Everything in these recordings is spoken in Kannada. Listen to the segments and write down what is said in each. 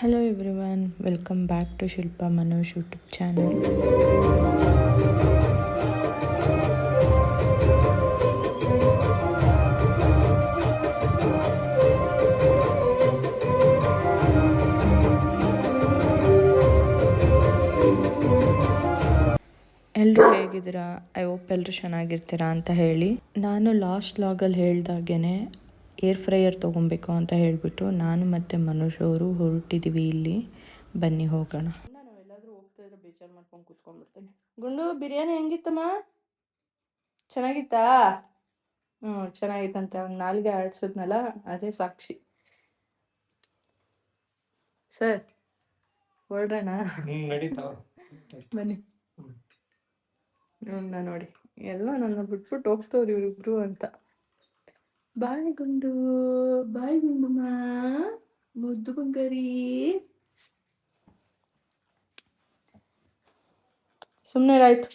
Hello everyone, welcome back to Shilpa Manoj YouTube channel. ಎಲ್ಲರೂ ಹೇಗಿದ್ದೀರಾ? ಐ ಹೋಪ್ ಎಲ್ಲರೂ ಚೆನ್ನಾಗಿರ್ತೀರಾ ಅಂತ ಹೇಳಿ, ನಾನು ಲಾಸ್ಟ್ ವ್ಲಾಗಲ್ಲಿ ಹೇಳ್ದಾಗೇನೆ ಏರ್ ಫ್ರೈಯರ್ ತೊಗೊಬೇಕು ಅಂತ ಹೇಳಿಬಿಟ್ಟು ನಾನು ಮತ್ತು ಮನೋಜ್ ಅವರು ಹೊರಟಿದ್ದೀವಿ. ಇಲ್ಲಿ ಬನ್ನಿ ಹೋಗೋಣ. ನಾವೆಲ್ಲಾದರೂ ಹೋಗ್ತಾ ಇದ್ರೆ ಬೇಜಾರು ಮಾಡ್ಕೊಂಡು ಕೂತ್ಕೊಂಡ್ಬಿಡ್ತೇನೆ. ಗುಂಡು, ಬಿರಿಯಾನಿ ಹೆಂಗಿತ್ತಮ್ಮ? ಚೆನ್ನಾಗಿತ್ತಾ? ಚೆನ್ನಾಗಿತ್ತಂತೆ. ಅವ್ನು ನಾಲ್ಗೆ ಆಡ್ಸಿದ್ನಲ್ಲ, ಅದೇ ಸಾಕ್ಷಿ. ಸರ್ ಹೊರಡೋಣ? ಬನ್ನಿ. ನೋಡಿ, ಎಲ್ಲ ನನ್ನ ಬಿಟ್ಬಿಟ್ಟು ಹೋಗ್ತವ್ರು ಇವರಿಬ್ರು ಅಂತ. ಬಾಯ್ ಗುಂಡು, ಬಾಯ್ ಗುಂಡಮ್ಮ, ಮುದ್ದು ಬಂಗಾರಿ. ಸುಮ್ಮನೆ ಆಯ್ತು.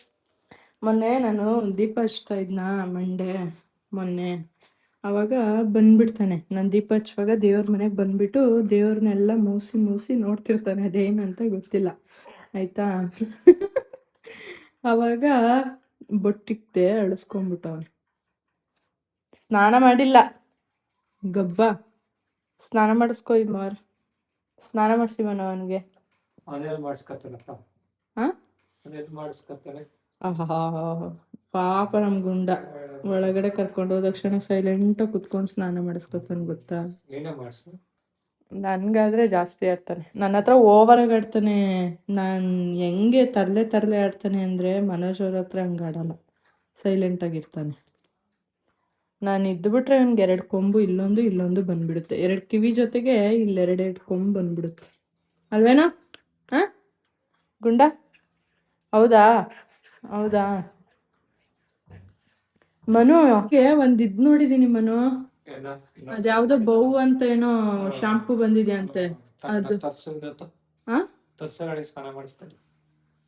ಮೊನ್ನೆ ನಾನು ದೀಪ ಹಚ್ತಾ ಇದ್ನಾ ಮೊನ್ನೆ ಅವಾಗ ಬಂದ್ಬಿಡ್ತಾನೆ. ನಾನು ದೀಪ ಹಚ್ಚುವಾಗ ದೇವ್ರ ಮನೆಗೆ ಬಂದ್ಬಿಟ್ಟು ದೇವ್ರನ್ನೆಲ್ಲ ಮೂಸಿ ನೋಡ್ತಿರ್ತಾನೆ. ಅದೇನಂತ ಗೊತ್ತಿಲ್ಲ ಆಯ್ತಾ. ಅವಾಗ ಬೊಟ್ಟಿಕ್ತೆ ಅಳಿಸ್ಕೊಂಡ್ಬಿಟ್ಟವನು. ಸ್ನಾನ ಮಾಡಿಲ್ಲ ಗಬ್ಬ. ಸ್ನಾನ ಮಾಡಿಸ್ಕೊ ಮಾರ್. ಸ್ನಾನ ಮಾಡಿಸ್ತೀವನ ಅವನಿಗೆ. ಪಾಪ ನಮ್ ಗುಂಡ ಒಳಗಡೆ ಕರ್ಕೊಂಡು ಹೋದ ತಕ್ಷಣ ಸೈಲೆಂಟಾಗಿ ಕುತ್ಕೊಂಡು ಸ್ನಾನ ಮಾಡಿಸ್ಕೊತಾನೆ ಗೊತ್ತಾ. ನನ್ಗಾದ್ರೆ ಜಾಸ್ತಿ ಆಡ್ತಾನೆ. ನನ್ನ ಹತ್ರ ಓವರಾಗಿ ಆಡ್ತಾನೆ. ನಾನು ಹೆಂಗೆ ತರಲೆ ಆಡ್ತಾನೆ ಅಂದರೆ ಮನೋಜ್ ಅವ್ರ ಹತ್ರ ಹಂಗೆ ಆಡಲ್ಲ. ಸೈಲೆಂಟಾಗಿರ್ತಾನೆ. ನಾನು ಇದ್ದುಬಿಟ್ರೆ ಅವ್ನಿಗೆ 2 ಕೊಂಬು ಇಲ್ಲೊಂದು ಬಂದ್ಬಿಡುತ್ತೆ. 2 ಕಿವಿ ಜೊತೆಗೆ ಇಲ್ಲೆರಡೆರಡು ಕೊಂಬು ಬಂದ್ಬಿಡುತ್ತೆ. ಅಲ್ವೇನೋ? ಹಾಂ ಗುಂಡ? ಹೌದಾ ಮನು, ಒಂದ್ ಇದ್ ನೋಡಿದೀನಿ ಮನು. ಅದ್ಯಾವ್ದೋ ಬೌ ಅಂತ ಏನೋ ಶಾಂಪೂ ಬಂದಿದೆ ಅಂತೆ. ಅದು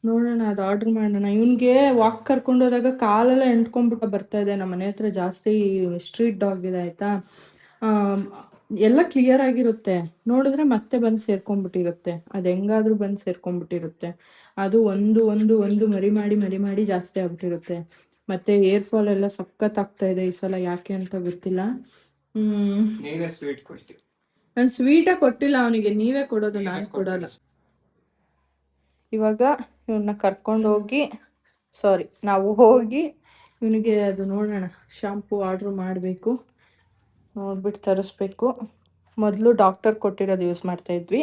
ನೋಡೋಣ, ಅದು ಆರ್ಡರ್ ಮಾಡೋಣ. ಇವನ್ಗೆ ವಾಕ್ ಕರ್ಕೊಂಡು ಹೋದಾಗ ಕಾಲೆಲ್ಲ ಎಂಟ್ಕೊಂಡ್ಬಿಟ್ಟು ಬರ್ತಾ ಇದೆ. ನಮ್ಮ ಮನೆ ಹತ್ರ ಜಾಸ್ತಿ ಸ್ಟ್ರೀಟ್ ಡಾಗ್ ಇದೆ ಆಯ್ತಾ. ಎಲ್ಲ ಕ್ಲಿಯರ್ ಆಗಿರುತ್ತೆ, ನೋಡಿದ್ರೆ ಮತ್ತೆ ಬಂದು ಸೇರ್ಕೊಂಡ್ಬಿಟ್ಟಿರುತ್ತೆ. ಅದು ಹೆಂಗಾದ್ರೂ ಬಂದು ಸೇರ್ಕೊಂಡ್ಬಿಟ್ಟಿರುತ್ತೆ. ಅದು ಒಂದು ಮರಿ ಮಾಡಿ ಜಾಸ್ತಿ ಆಗ್ಬಿಟ್ಟಿರುತ್ತೆ. ಮತ್ತೆ ಏರ್ ಫಾಲ್ ಎಲ್ಲ ಸಖತ್ ಆಗ್ತಾ ಇದೆ ಈ ಸಲ. ಯಾಕೆ ಅಂತ ಗೊತ್ತಿಲ್ಲ. ನಾನು ಸ್ವೀಟಾಗಿ ಕೊಟ್ಟಿಲ್ಲ ಅವನಿಗೆ, ನೀವೇ ಕೊಡೋದು, ನಾನು ಕೊಡೋಲ್ಲ. ಇವಾಗ ಇವನ್ನ ಕರ್ಕೊಂಡೋಗಿ ನಾವು ಹೋಗಿ ಇವನಿಗೆ ಅದು ನೋಡೋಣ, ಶಾಂಪೂ ಆರ್ಡ್ರ್ ಮಾಡಬೇಕು. ನೋಡ್ಬಿಟ್ಟು ತರಿಸ್ಬೇಕು. ಮೊದಲು ಡಾಕ್ಟರ್ ಕೊಟ್ಟಿರೋದು ಯೂಸ್ ಮಾಡ್ತಾಯಿದ್ವಿ,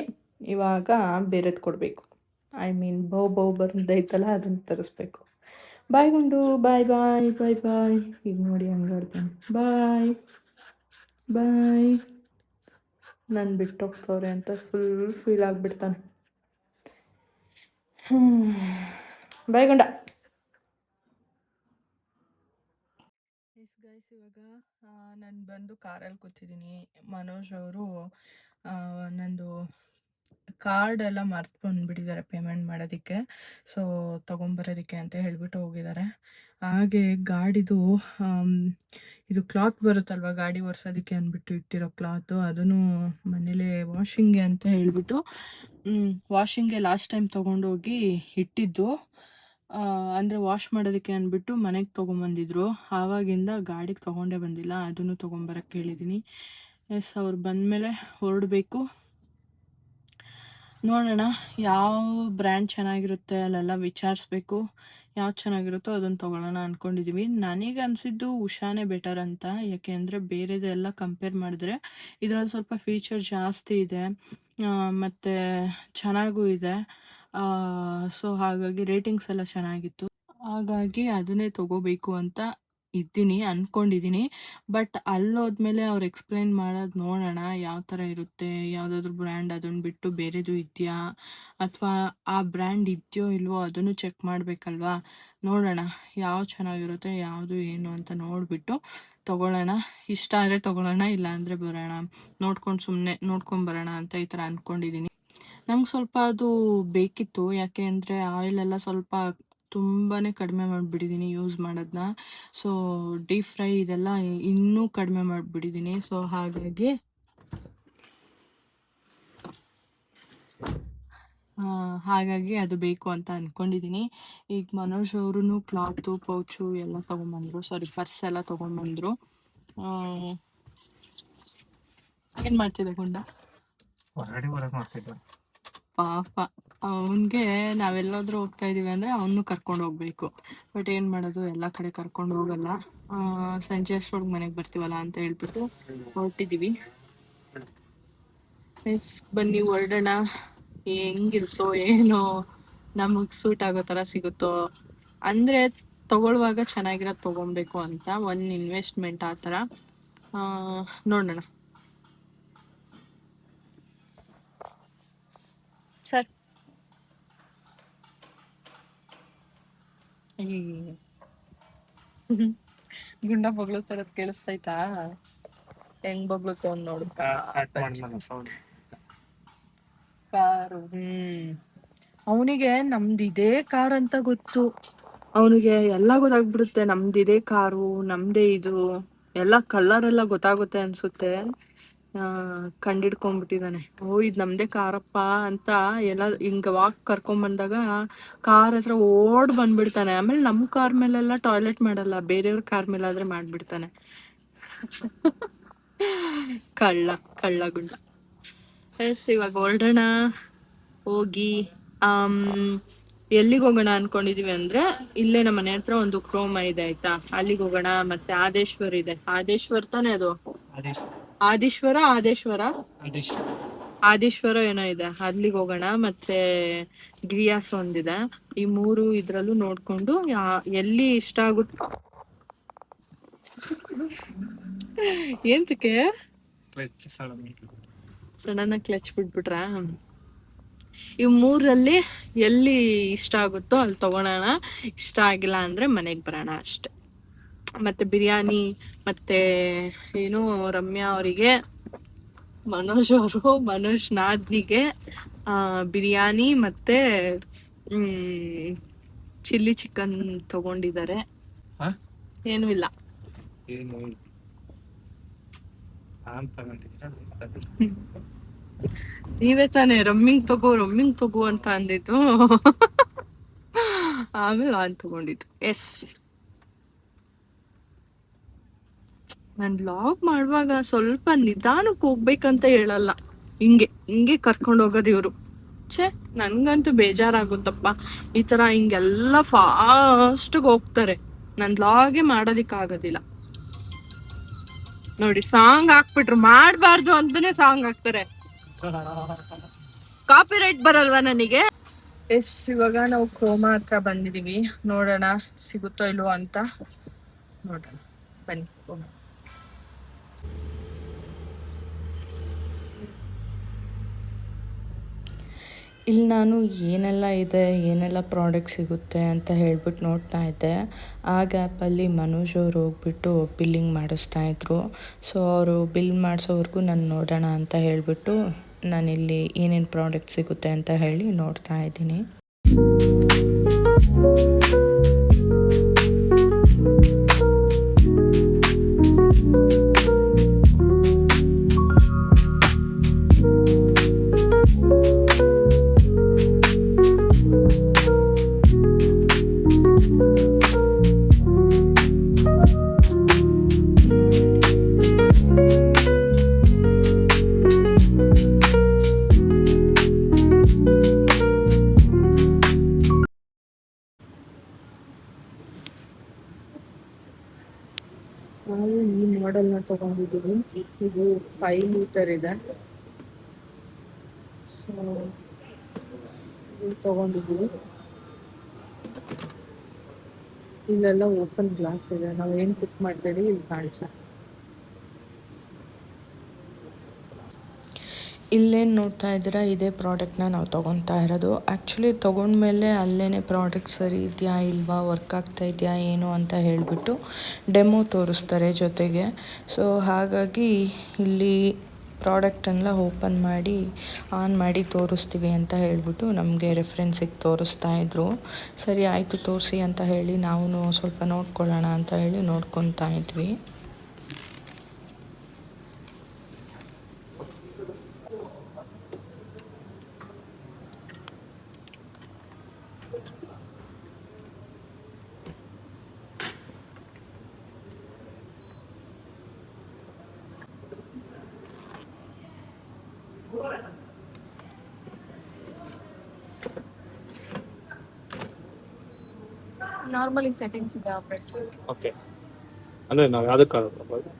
ಇವಾಗ ಬೇರೆದು ಕೊಡಬೇಕು. ಐ ಮೀನ್ ಬೌ ಬಂದೈತಲ್ಲ, ಅದನ್ನು ತರಿಸ್ಬೇಕು. ಬಾಯ್ ಗುಂಡು, ಬಾಯ್. ಈಗ ನೋಡಿ ಹಂಗಾಡ್ತಾನೆ. ಬಾಯ್. ನಾನು ಬಿಟ್ಟು ಹೋಗ್ತವ್ರೆ ಅಂತ ಫುಲ್ ಫೀಲ್ ಆಗಿಬಿಡ್ತಾನೆ. ಬಾಯ್ ಗುಂಡ. ಗೈಸ್, ಇವಾಗ ನಾನು ಬಂದು ಕಾರಲ್ಲಿ ಕೂತಿದ್ದೀನಿ. ಮನೋಜ್ ಅವರು ನಂದು ಕಾರ್ಡ್ ಎಲ್ಲ ಮರ್ತು ಬಂದುಬಿಟ್ಟಿದ್ದಾರೆ ಪೇಮೆಂಟ್ ಮಾಡೋದಕ್ಕೆ. ಸೊ ತೊಗೊಂಬರೋದಕ್ಕೆ ಅಂತ ಹೇಳಿಬಿಟ್ಟು ಹೋಗಿದ್ದಾರೆ. ಹಾಗೆ ಗಾಡಿದು ಇದು ಕ್ಲಾತ್ ಬರುತ್ತಲ್ವ ಗಾಡಿ ಒರೆಸೋದಕ್ಕೆ ಅಂದ್ಬಿಟ್ಟು ಇಟ್ಟಿರೋ ಕ್ಲಾತು, ಅದನ್ನು ಮನೇಲೆ ವಾಷಿಂಗ್ಗೆ ಅಂತ ಹೇಳಿಬಿಟ್ಟು ವಾಷಿಂಗ್ಗೆ ಲಾಸ್ಟ್ ಟೈಮ್ ತೊಗೊಂಡೋಗಿ ಇಟ್ಟಿದ್ದು. ಅಂದರೆ ವಾಶ್ ಮಾಡೋದಕ್ಕೆ ಅಂದ್ಬಿಟ್ಟು ಮನೆಗೆ ತೊಗೊಂಬಂದಿದ್ರು. ಆವಾಗಿಂದ ಗಾಡಿಗೆ ತೊಗೊಂಡೇ ಬಂದಿಲ್ಲ. ಅದನ್ನು ತೊಗೊಂಬರಕ್ಕೆ ಹೇಳಿದ್ದೀನಿ. ಅವ್ರು ಬಂದಮೇಲೆ ಹೊರಡಬೇಕು. ನೋಡೋಣ ಯಾವ ಬ್ರ್ಯಾಂಡ್ ಚೆನ್ನಾಗಿರುತ್ತೆ ಅಲ್ಲೆಲ್ಲ ವಿಚಾರಿಸ್ಬೇಕು. ಯಾವ್ದು ಚೆನ್ನಾಗಿರುತ್ತೋ ಅದನ್ನು ತೊಗೊಳ್ಳೋಣ ಅಂದ್ಕೊಂಡಿದ್ದೀವಿ. ನನಗೆ ಅನಿಸಿದ್ದು ಉಷಾನೇ ಬೆಟರ್ ಅಂತ. ಯಾಕೆಂದರೆ ಬೇರೆದೆಲ್ಲ ಕಂಪೇರ್ ಮಾಡಿದ್ರೆ ಇದರಲ್ಲಿ ಸ್ವಲ್ಪ ಫೀಚರ್ ಜಾಸ್ತಿ ಇದೆ, ಮತ್ತು ಚೆನ್ನಾಗೂ ಇದೆ. ಸೊ ಹಾಗಾಗಿ ರೇಟಿಂಗ್ಸ್ ಎಲ್ಲ ಚೆನ್ನಾಗಿತ್ತು. ಹಾಗಾಗಿ ಅದನ್ನೇ ತೊಗೋಬೇಕು ಅಂತ ಅಂದ್ಕೊಂಡಿದ್ದೀನಿ. ಬಟ್ ಅಲ್ಲೋದ್ಮೇಲೆ ಅವ್ರು ಎಕ್ಸ್ಪ್ಲೈನ್ ಮಾಡೋದು ನೋಡೋಣ ಯಾವ ಥರ ಇರುತ್ತೆ, ಯಾವುದಾದ್ರೂ ಬ್ರ್ಯಾಂಡ್ ಅದನ್ನು ಬಿಟ್ಟು ಬೇರೆದು ಇದೆಯಾ, ಅಥವಾ ಆ ಬ್ರ್ಯಾಂಡ್ ಇದೆಯೋ ಇಲ್ವೋ ಅದನ್ನು ಚೆಕ್ ಮಾಡಬೇಕಲ್ವಾ. ನೋಡೋಣ ಯಾವ್ದು ಚೆನ್ನಾಗಿರುತ್ತೆ, ಯಾವುದು ಏನು ಅಂತ ನೋಡಿಬಿಟ್ಟು ತೊಗೊಳ್ಳೋಣ. ಇಷ್ಟ ಆದರೆ ತೊಗೊಳ್ಳೋಣ, ಇಲ್ಲಾಂದರೆ ಬರೋಣ, ನೋಡ್ಕೊಂಬರೋಣ ಅಂತ ಈ ಥರ ಅಂದ್ಕೊಂಡಿದ್ದೀನಿ. ನಂಗೆ ಸ್ವಲ್ಪ ಅದು ಬೇಕಿತ್ತು, ಯಾಕೆ ಅಂದರೆ ಆಯಿಲೆಲ್ಲ ಸ್ವಲ್ಪ ತುಂಬಾ ಕಡಿಮೆ ಮಾಡಿಬಿಟ್ಟಿದ್ದೀನಿ ಯೂಸ್ ಮಾಡೋದನ್ನ. ಸೊ ಡೀಪ್ ಫ್ರೈ ಇದೆಲ್ಲ ಇನ್ನೂ ಕಡಿಮೆ ಮಾಡಿಬಿಟ್ಟಿದ್ದೀನಿ. ಸೊ ಹಾಗಾಗಿ ಹಾಗಾಗಿ ಅದು ಬೇಕು ಅಂತ ಅಂದ್ಕೊಂಡಿದ್ದೀನಿ. ಈಗ ಮನೋಜ್ ಅವ್ರೂ ಕ್ಲಾತು ಪೌಚು ಎಲ್ಲ ತೊಗೊಂಬಂದರು, ಸಾರಿ ಪರ್ಸ್ ಎಲ್ಲ ತೊಗೊಂಬಂದರು. ಏನು ಮಾಡ್ತಿದ್ದೆ ಗುಂಡ? ಪಾಪ ಅವನಿಗೆ ನಾವೆಲ್ಲಾದ್ರೂ ಹೋಗ್ತಾ ಇದೀವಿ ಅಂದರೆ ಅವನು ಕರ್ಕೊಂಡು ಹೋಗ್ಬೇಕು. ಬಟ್ ಏನು ಮಾಡೋದು, ಎಲ್ಲ ಕಡೆ ಕರ್ಕೊಂಡು ಹೋಗಲ್ಲ. ಸಂಜೆ ಅಷ್ಟರೊಳಗೆ ಮನೆಗೆ ಬರ್ತೀವಲ್ಲ ಅಂತ ಹೇಳ್ಬಿಟ್ಟು ಹೊರಟಿದ್ದೀವಿ. ಎಸ್, ಬನ್ನಿ ಹೊರಡೋಣ. ಹೆಂಗಿರುತ್ತೋ ಏನೋ, ನಮಗೆ ಸೂಟ್ ಆಗೋ ಥರ ಸಿಗುತ್ತೋ, ಅಂದರೆ ತಗೊಳ್ಳುವಾಗ ಚೆನ್ನಾಗಿರೋದು ತೊಗೊಬೇಕು ಅಂತ ಒಂದು ಇನ್ವೆಸ್ಟ್ಮೆಂಟ್ ಆ ಥರ. ನೋಡೋಣ. ಸರ್ ಗುಂಡ ಬಗ್ಳು ಥರದ್ದು ಕೇಳಿಸ್ತೈತಾ? ಹೆಂಗ್ ಬಗ್ಲು ತೊಗೊಂಡು ನೋಡು ಕಾರು. ಅವನಿಗೆ ನಮ್ದು ಇದೇ ಕಾರ್ ಅಂತ ಗೊತ್ತು. ಅವನಿಗೆ ಎಲ್ಲ ಗೊತ್ತಾಗ್ಬಿಡುತ್ತೆ, ನಮ್ದು ಇದೇ ಕಾರು, ನಮ್ದೇ ಇದು ಎಲ್ಲ ಕಲರ್ ಎಲ್ಲ ಗೊತ್ತಾಗುತ್ತೆ ಅನ್ಸುತ್ತೆ. ಕಂಡಿಡ್ಕೊಂಡ್ಬಿಟ್ಟಿದ್ದಾನೆ. ಓ ಇದು ನಮ್ದೇ ಕಾರಪ್ಪ ಅಂತ. ಎಲ್ಲ ಹಿಂಗ ವಾಕ್ ಕರ್ಕೊಂಬಂದಾಗ ಕಾರ್ ಹತ್ರ ಓಡ್ ಬಂದ್ಬಿಡ್ತಾನೆ. ಆಮೇಲೆ ನಮ್ಮ ಕಾರ್ ಮೇಲೆಲ್ಲ ಟಾಯ್ಲೆಟ್ ಮಾಡಲ್ಲ, ಬೇರೆಯವ್ರ ಕಾರ್ ಮೇಲಾದ್ರೆ ಮಾಡ್ಬಿಡ್ತಾನೆ. ಕಳ್ಳ ಗುಂಡ. ಎಸ್, ಇವಾಗ ಹೊರಡೋಣ. ಹೋಗಿ ಎಲ್ಲಿಗೆ ಹೋಗೋಣ ಅನ್ಕೊಂಡಿದೀವಿ ಅಂದ್ರೆ, ಇಲ್ಲೇ ನಮ್ಮ ಮನೆ ಹತ್ರ ಒಂದು ಕ್ರೋಮ ಇದೆ ಆಯ್ತಾ, ಅಲ್ಲಿಗೆ ಹೋಗೋಣ. ಮತ್ತೆ ಆದೇಶ್ವರ್ ಇದೆ, ಆದೇಶ್ವರ್ ತಾನೇ ಅದು? ಆದೇಶ್ವರ ಏನೋ ಇದೆ, ಅಲ್ಲಿಗೆ ಹೋಗೋಣ. ಮತ್ತೆ ಗಿರಿಯಾಸ್ ಒಂದಿದೆ. ಈ 3 ಇದ್ರಲ್ಲೂ ನೋಡ್ಕೊಂಡು ಎಲ್ಲಿ ಇಷ್ಟ ಆಗುತ್ತೋ. ಎಂತಕ್ಕೆ ಸಡನ್ ಕ್ಲಚ್ ಬಿಟ್ಬಿಟ್ರಾ? ಇವ್ 3ರಲ್ಲಿ ಎಲ್ಲಿ ಇಷ್ಟ ಆಗುತ್ತೋ ಅಲ್ಲಿ ತಗೊಳೋಣ. ಇಷ್ಟ ಆಗಿಲ್ಲ ಅಂದ್ರೆ ಮನೆಗೆ ಬರೋಣ ಅಷ್ಟೆ. ಮತ್ತೆ ಬಿರಿಯಾನಿ, ಮತ್ತೆ ಏನು ರಮ್ಯಾ ಅವರಿಗೆ, ಮನೋಜ್ ನಾದ್ನಿಗೆ ಬಿರಿಯಾನಿ ಮತ್ತೆ ಚಿಲ್ಲಿ ಚಿಕನ್ ತಗೊಂಡಿದ್ದಾರೆ. ಏನೂ ಇಲ್ಲ. ನೀವೇ ತಾನೇ ರಮ್ಮಿಂಗ್ ತಗೋ ಅಂತ ಅಂದಿದ್ದು. ಆಮೇಲೆ ನಾನ್ ತಗೊಂಡಿದ್ದು. ಎಸ್, ನಾನು ವ್ಲಾಗ್ ಮಾಡುವಾಗ ಸ್ವಲ್ಪ ನಿಧಾನಕ್ಕೆ ಹೋಗ್ಬೇಕಂತ ಹೇಳಲ್ಲ, ಹಿಂಗೆ ಕರ್ಕೊಂಡು ಹೋಗೋದು ಇವರು. ನನ್ಗಂತೂ ಬೇಜಾರಾಗುತ್ತಪ್ಪ ಈ ತರ ಹಿಂಗೆಲ್ಲ ಫಾಸ್ಟ್ಗೆ ಹೋಗ್ತಾರೆ. ನಾನು ವ್ಲಾಗೇ ಮಾಡೋದಿಕ್ಕಾಗೋದಿಲ್ಲ. ನೋಡಿ, ಸಾಂಗ್ ಹಾಕ್ಬಿಟ್ರು, ಮಾಡಬಾರ್ದು ಅಂತಾನೆ ಸಾಂಗ್ ಹಾಕ್ತಾರೆ. ಕಾಪಿರೈಟ್ ಬರಲ್ವಾ ನನಗೆ? ಎಸ್, ಇವಾಗ ನಾವು ಕ್ರೋಮಾ ಹತ್ರ ಬಂದಿದೀವಿ. ನೋಡೋಣ ಸಿಗುತ್ತೋ ಇಲ್ವೋ ಅಂತ ನೋಡೋಣ, ಬನ್ನಿ. ಇಲ್ಲಿ ನಾನು ಏನೆಲ್ಲ ಇದೆ, ಏನೆಲ್ಲ ಪ್ರಾಡಕ್ಟ್ ಸಿಗುತ್ತೆ ಅಂತ ಹೇಳ್ಬಿಟ್ಟು ನೋಡ್ತಾ ಇದ್ದೆ. ಆ ಗ್ಯಾಪಲ್ಲಿ ಮನೋಜ್ ಅವರು ಹೋಗ್ಬಿಟ್ಟು ಬಿಲ್ಲಿಂಗ್ ಮಾಡಿಸ್ತಾಯಿದ್ರು. ಸೊ ಅವರು ಬಿಲ್ ಮಾಡಿಸೋವರೆಗೂ ನಾನು ನೋಡೋಣ ಅಂತ ಹೇಳಿಬಿಟ್ಟು ನಾನಿಲ್ಲಿ ಏನೇನು ಪ್ರಾಡಕ್ಟ್ ಸಿಗುತ್ತೆ ಅಂತ ಹೇಳಿ ನೋಡ್ತಾ ಇದ್ದೀನಿ. ನಾವು ಈ ಮಾಡೆಲ್ನ ತಗೊಂಡಿದ್ದೀವಿ. ಇದು 5 ಲೀಟರ್ ಇದೆ. ಸೊ ಇದು ತಗೊಂಡಿದ್ದೀವಿ. ಇಲ್ಲೆಲ್ಲ ಓಪನ್ ಗ್ಲಾಸ್ ಇದೆ, ನಾವು ಏನು ಕುಕ್ ಮಾಡ್ತೀವಿ ಇಲ್ಲಿ ಕಾಣಿಸುತ್ತೆ. ಇಲ್ಲೇನು ನೋಡ್ತಾ ಇದ್ದೀರಾ, ಇದೇ ಪ್ರಾಡಕ್ಟ್ನ ನಾವು ತೊಗೊತಾ ಇರೋದು. ಆ್ಯಕ್ಚುಲಿ ತೊಗೊಂಡ್ಮೇಲೆ ಅಲ್ಲೇ ಪ್ರಾಡಕ್ಟ್ ಸರಿ ಇದೆಯಾ ಇಲ್ವಾ, ವರ್ಕ್ ಆಗ್ತಾ ಇದೆಯಾ ಏನು ಅಂತ ಹೇಳಿಬಿಟ್ಟು ಡೆಮೋ ತೋರಿಸ್ತಾರೆ ಜೊತೆಗೆ. ಸೊ ಹಾಗಾಗಿ ಇಲ್ಲಿ ಪ್ರಾಡಕ್ಟನ್ನೆಲ್ಲ ಓಪನ್ ಮಾಡಿ ಆನ್ ಮಾಡಿ ತೋರಿಸ್ತೀವಿ ಅಂತ ಹೇಳಿಬಿಟ್ಟು ನಮಗೆ ರೆಫರೆನ್ಸಿಗೆ ತೋರಿಸ್ತಾ ಇದ್ರು. ಸರಿ ಆಯಿತು ತೋರಿಸಿ ಅಂತ ಹೇಳಿ ನಾವು ಸ್ವಲ್ಪ ನೋಡ್ಕೊಳ್ಳೋಣ ಅಂತ ಹೇಳಿ ನೋಡ್ಕೊತಾ ಇದ್ವಿ. ನಾರ್ಮಲಿ ಸೆಟ್ಟಿಂಗ್ಸ್ ಇದೆ ಆಪ್ರೇಟ್. ಓಕೆ, ಅಂದ್ರೆ ನಾವು ಯಾವ್ದಕ್ಕಾಗುತ್ತೆ?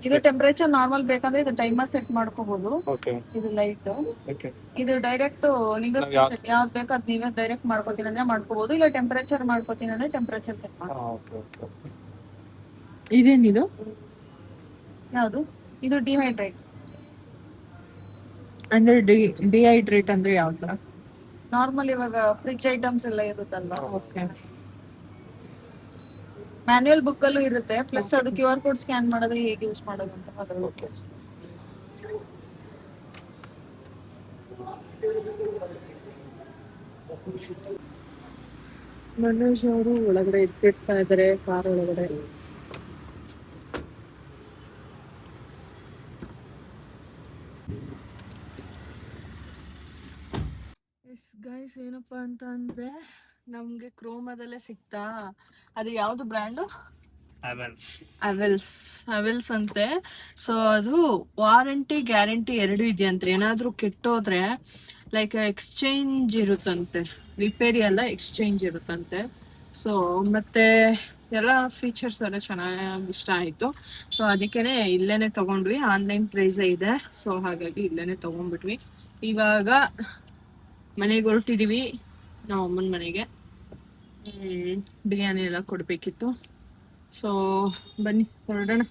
ಇದು ಟೆಂಪರೇಚರ್ ನಾರ್ಮಲ್ ಬೇಕಂದ್ರೆ ಇದು ಟೈಮರ್ ಸೆಟ್ ಮಾಡ್ಕೋಬಹುದು. ಓಕೆ ಇದು ಲೈಟ್, ಓಕೆ ಇದು ಡೈರೆಕ್ಟ್ ನಿಮಗೆ ಸೆಟ್ ಯಾವ್ದು ಬೇಕೋ ಅದು ನೀವೇ ಡೈರೆಕ್ಟ್ ಮಾಡ್ಕೋತೀನಿ ಅಂದ್ರೆ ಮಾಡ್ಕೋಬಹುದು, ಇಲ್ಲ ಟೆಂಪರೇಚರ್ ಮಾಡ್ಕೋತೀನಿ ಅಂದ್ರೆ ಟೆಂಪರೇಚರ್ ಸೆಟ್ ಮಾಡಿ. Okay okay okay. ಇದೇನಿದು? ಯಾವುದು ಇದು? ಡಿಹೈಡ್ರೇಟ್. ಅಂದ್ರೆ ಡಿಹೈಡ್ರೇಟ್ ಅಂದ್ರೆ ಯಾವ ತರ? ನಾರ್ಮಲ್ ಇವಾಗ ಫ್ರಿಡ್ಜ್ ಐಟಮ್ಸ್ ಎಲ್ಲ ಇರುತ್ತಲ್ವಾ, ಓಕೆ. ಮ್ಯಾನ್ಯುಯಲ್ ಬುಕ್ ಅಲ್ಲೂ ಇರುತ್ತೆ, ಪ್ಲಸ್ ಅದು QR ಕೋಡ್ ಸ್ಕ್ಯಾನ್ ಮಾಡೋದು ಹೇಗೆ ಯೂಸ್ ಮಾಡೋದು ಅಂತ ಅದ್ರಲ್ಲಿ. ಮನೋಜ್ ಅವರು ಒಳಗಡೆ ಇಟ್ಟಿರ್ತಾ ಇದಾರೆ ಕಾರ್ ಒಳಗಡೆ. ಎಸ್ ಗೈಸ್, ಏನಪ್ಪಾ ಅಂತ ಅಂದ್ರೆ ನಮ್ಗೆ ಕ್ರೋಮಾದಲ್ಲೇ ಸಿಕ್ತಾ, ಅದು ಯಾವ್ದು ಬ್ರ್ಯಾಂಡು? ಅವೆಲ್ಸ್ ಅಂತೆ. ಸೊ ಅದು ವಾರಂಟಿ ಗ್ಯಾರಂಟಿ ಎರಡು ಇದೆಯಂತೆ. ಏನಾದ್ರೂ ಕೆಟ್ಟೋದ್ರೆ ಲೈಕ್ ಎಕ್ಸ್ಚೇಂಜ್ ಇರುತ್ತಂತೆ, ರಿಪೇರಿ ಅಲ್ಲ ಎಕ್ಸ್ಚೇಂಜ್ ಇರುತ್ತಂತೆ. ಸೊ ಮತ್ತೆ ಎಲ್ಲ ಫೀಚರ್ಸ್ ಎಲ್ಲ ಚೆನ್ನಾಗಿ ಇಷ್ಟ ಆಯ್ತು. ಸೊ ಅದಕ್ಕೇನೆ ಇಲ್ಲೇನೆ ತಗೊಂಡ್ವಿ, ಆನ್ಲೈನ್ ಪ್ರೈಸ್ ಇದೆ. ಸೊ ಹಾಗಾಗಿ ಇಲ್ಲೇನೆ ತಗೊಂಡ್ಬಿಟ್ವಿ. ಇವಾಗ ಮನೆಗೆ ಹೊರಟಿದೀವಿ, ನಮ್ಮ ಅಮ್ಮನ ಮನೆಗೆ. ಬಿರಿಯಾನಿ ಎಲ್ಲ ಕೊಡ್ಬೇಕಿತ್ತು. ಸೊ ಬನ್ನಿ ಹೊರಡೋಣ.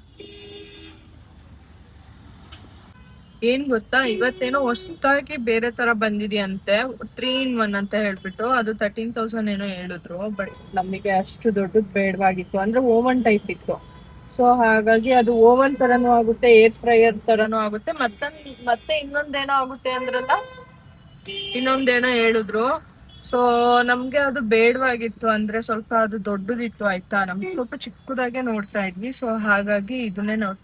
ಏನ್ ಗೊತ್ತಾ, ಇವತ್ತೇನೋ ಹೊಸದಾಗಿ ಬೇರೆ ತರ ಬಂದಿದೆಯಂತೆ, 3 in 1 ಅಂತ ಹೇಳ್ಬಿಟ್ಟು. ಅದು 13,000 ಏನೋ ಹೇಳಿದ್ರು. ಬಟ್ ನಮಗೆ ಅಷ್ಟು ದೊಡ್ಡದು ಬೇಡವಾಗಿತ್ತು, ಅಂದ್ರೆ ಓವನ್ ಟೈಪ್ ಇತ್ತು. ಸೊ ಹಾಗಾಗಿ ಅದು ಓವನ್ ತರನೂ ಆಗುತ್ತೆ, ಏರ್ ಫ್ರೈಯರ್ ತರನೂ ಆಗುತ್ತೆ, ಮತ್ತೆ ಇನ್ನೊಂದೇನೋ ಆಗುತ್ತೆ ಅಂದ್ರಲ್ಲ, ಇನ್ನೊಂದೇನೋ ಹೇಳಿದ್ರು. ಸೊ ನಮ್ಗೆ ಅದು ಬೇಡವಾಗಿತ್ತು, ಅಂದ್ರೆ ಸ್ವಲ್ಪ ಅದು ದೊಡ್ಡದಿತ್ತು ಆಯ್ತಾ, ನಮ್ಗೆ ಸ್ವಲ್ಪ ಚಿಕ್ಕದಾಗೆ ನೋಡ್ತಾ ಇದ್ವಿ. ಸೊ ಹಾಗಾಗಿ ಇದನ್ನೇ ನಾವು